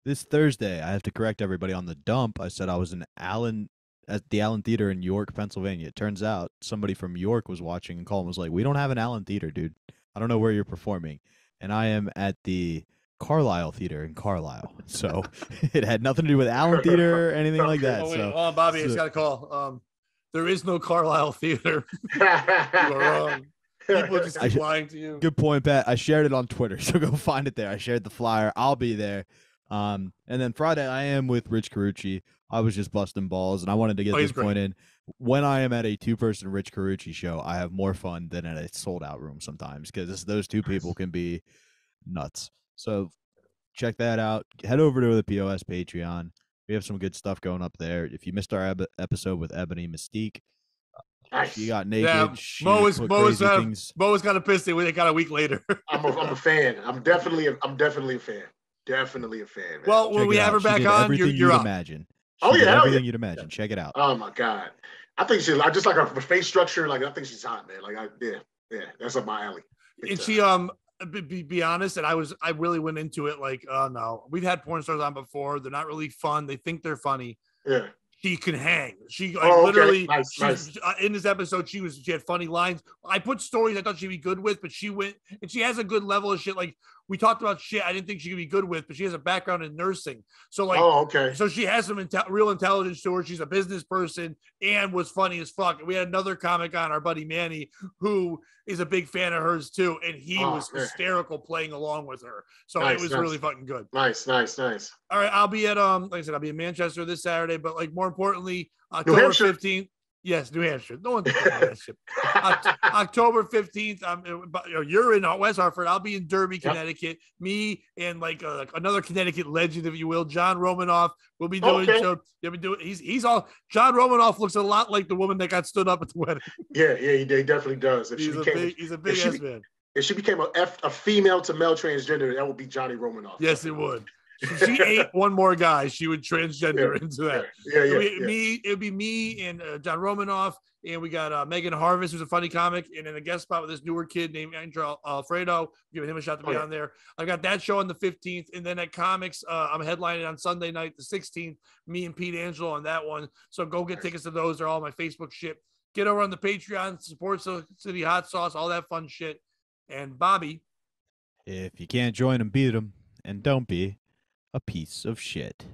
S2: This Thursday, I have to correct everybody on the dump. I said I was at the Allen Theater in York, Pennsylvania. It turns out somebody from York was watching and called and was like, "We don't have an Allen Theater, dude. I don't know where you're performing." And I am at the Carlisle Theater in Carlisle. So it had nothing to do with Allen Theater or anything like that.
S1: Oh, wait.
S2: So,
S1: Hold on, Bobby, I just got a call. There is no Carlisle Theater. You are wrong. People just keep lying to you.
S2: Good point, Pat. I shared it on Twitter, so go find it there. I shared the flyer. I'll be there. And then Friday, I am with Rich Carucci. I was just busting balls, and I wanted to get this point in. When I am at a two-person Rich Carucci show, I have more fun than at a sold-out room sometimes because those two people can be nuts. So check that out. Head over to the POS Patreon. We have some good stuff going up there. If you missed our episode with Ebony Mystique, she got naked.
S1: Yeah, Mo was kind of pissed. They got a week later.
S3: I'm a fan. I'm definitely a fan. Definitely a fan. Man.
S1: Well, when we have her back on, you're up.
S2: Imagine.
S3: Everything
S2: you'd imagine. Check it out.
S3: Oh my God, I think I just like her face structure. Like I think she's hot, man. Like that's up my alley.
S1: And she be honest, and I really went into it like, oh no, we've had porn stars on before. They're not really fun. They think they're funny.
S3: Yeah.
S1: She can hang. She
S3: literally
S1: nice. In this episode, she had funny lines. I put stories I thought she'd be good with, but she went and she has a good level of shit. Like we talked about shit I didn't think she could be good with, but she has a background in nursing. So like, so she has some real intelligence to her. She's a business person and was funny as fuck. And we had another comic on, our buddy Manny, who is a big fan of hers too, and he was hysterical playing along with her. So it was really fucking good.
S3: Nice. All
S1: right, I'll be at like I said, I'll be in Manchester this Saturday, but like more importantly, October 15th. Yes, New Hampshire. No one October 15th. You're in West Hartford. I'll be in Derby, Connecticut. Me and like another Connecticut legend, if you will, John Romanoff. We'll be doing so. He's all. John Romanoff looks a lot like the woman that got stood up at the wedding.
S3: Yeah, he definitely does.
S1: He's a big ass man.
S3: If she became a female to male transgender, that would be Johnny Romanoff.
S1: Yes, it would. If she ate one more guy, she would transgender into that. It would be me and John Romanoff, and we got Megan Harvest, who's a funny comic, and then a guest spot with this newer kid named Andrew Alfredo, giving him a shot to be on there. I got that show on the 15th, and then at Comics, I'm headlining on Sunday night, the 16th, me and Pete Angelo on that one. So go get tickets to those. They're all my Facebook shit. Get over on the Patreon, support City Hot Sauce, all that fun shit. And Bobby,
S2: if you can't join them, beat them, and don't be a piece of shit.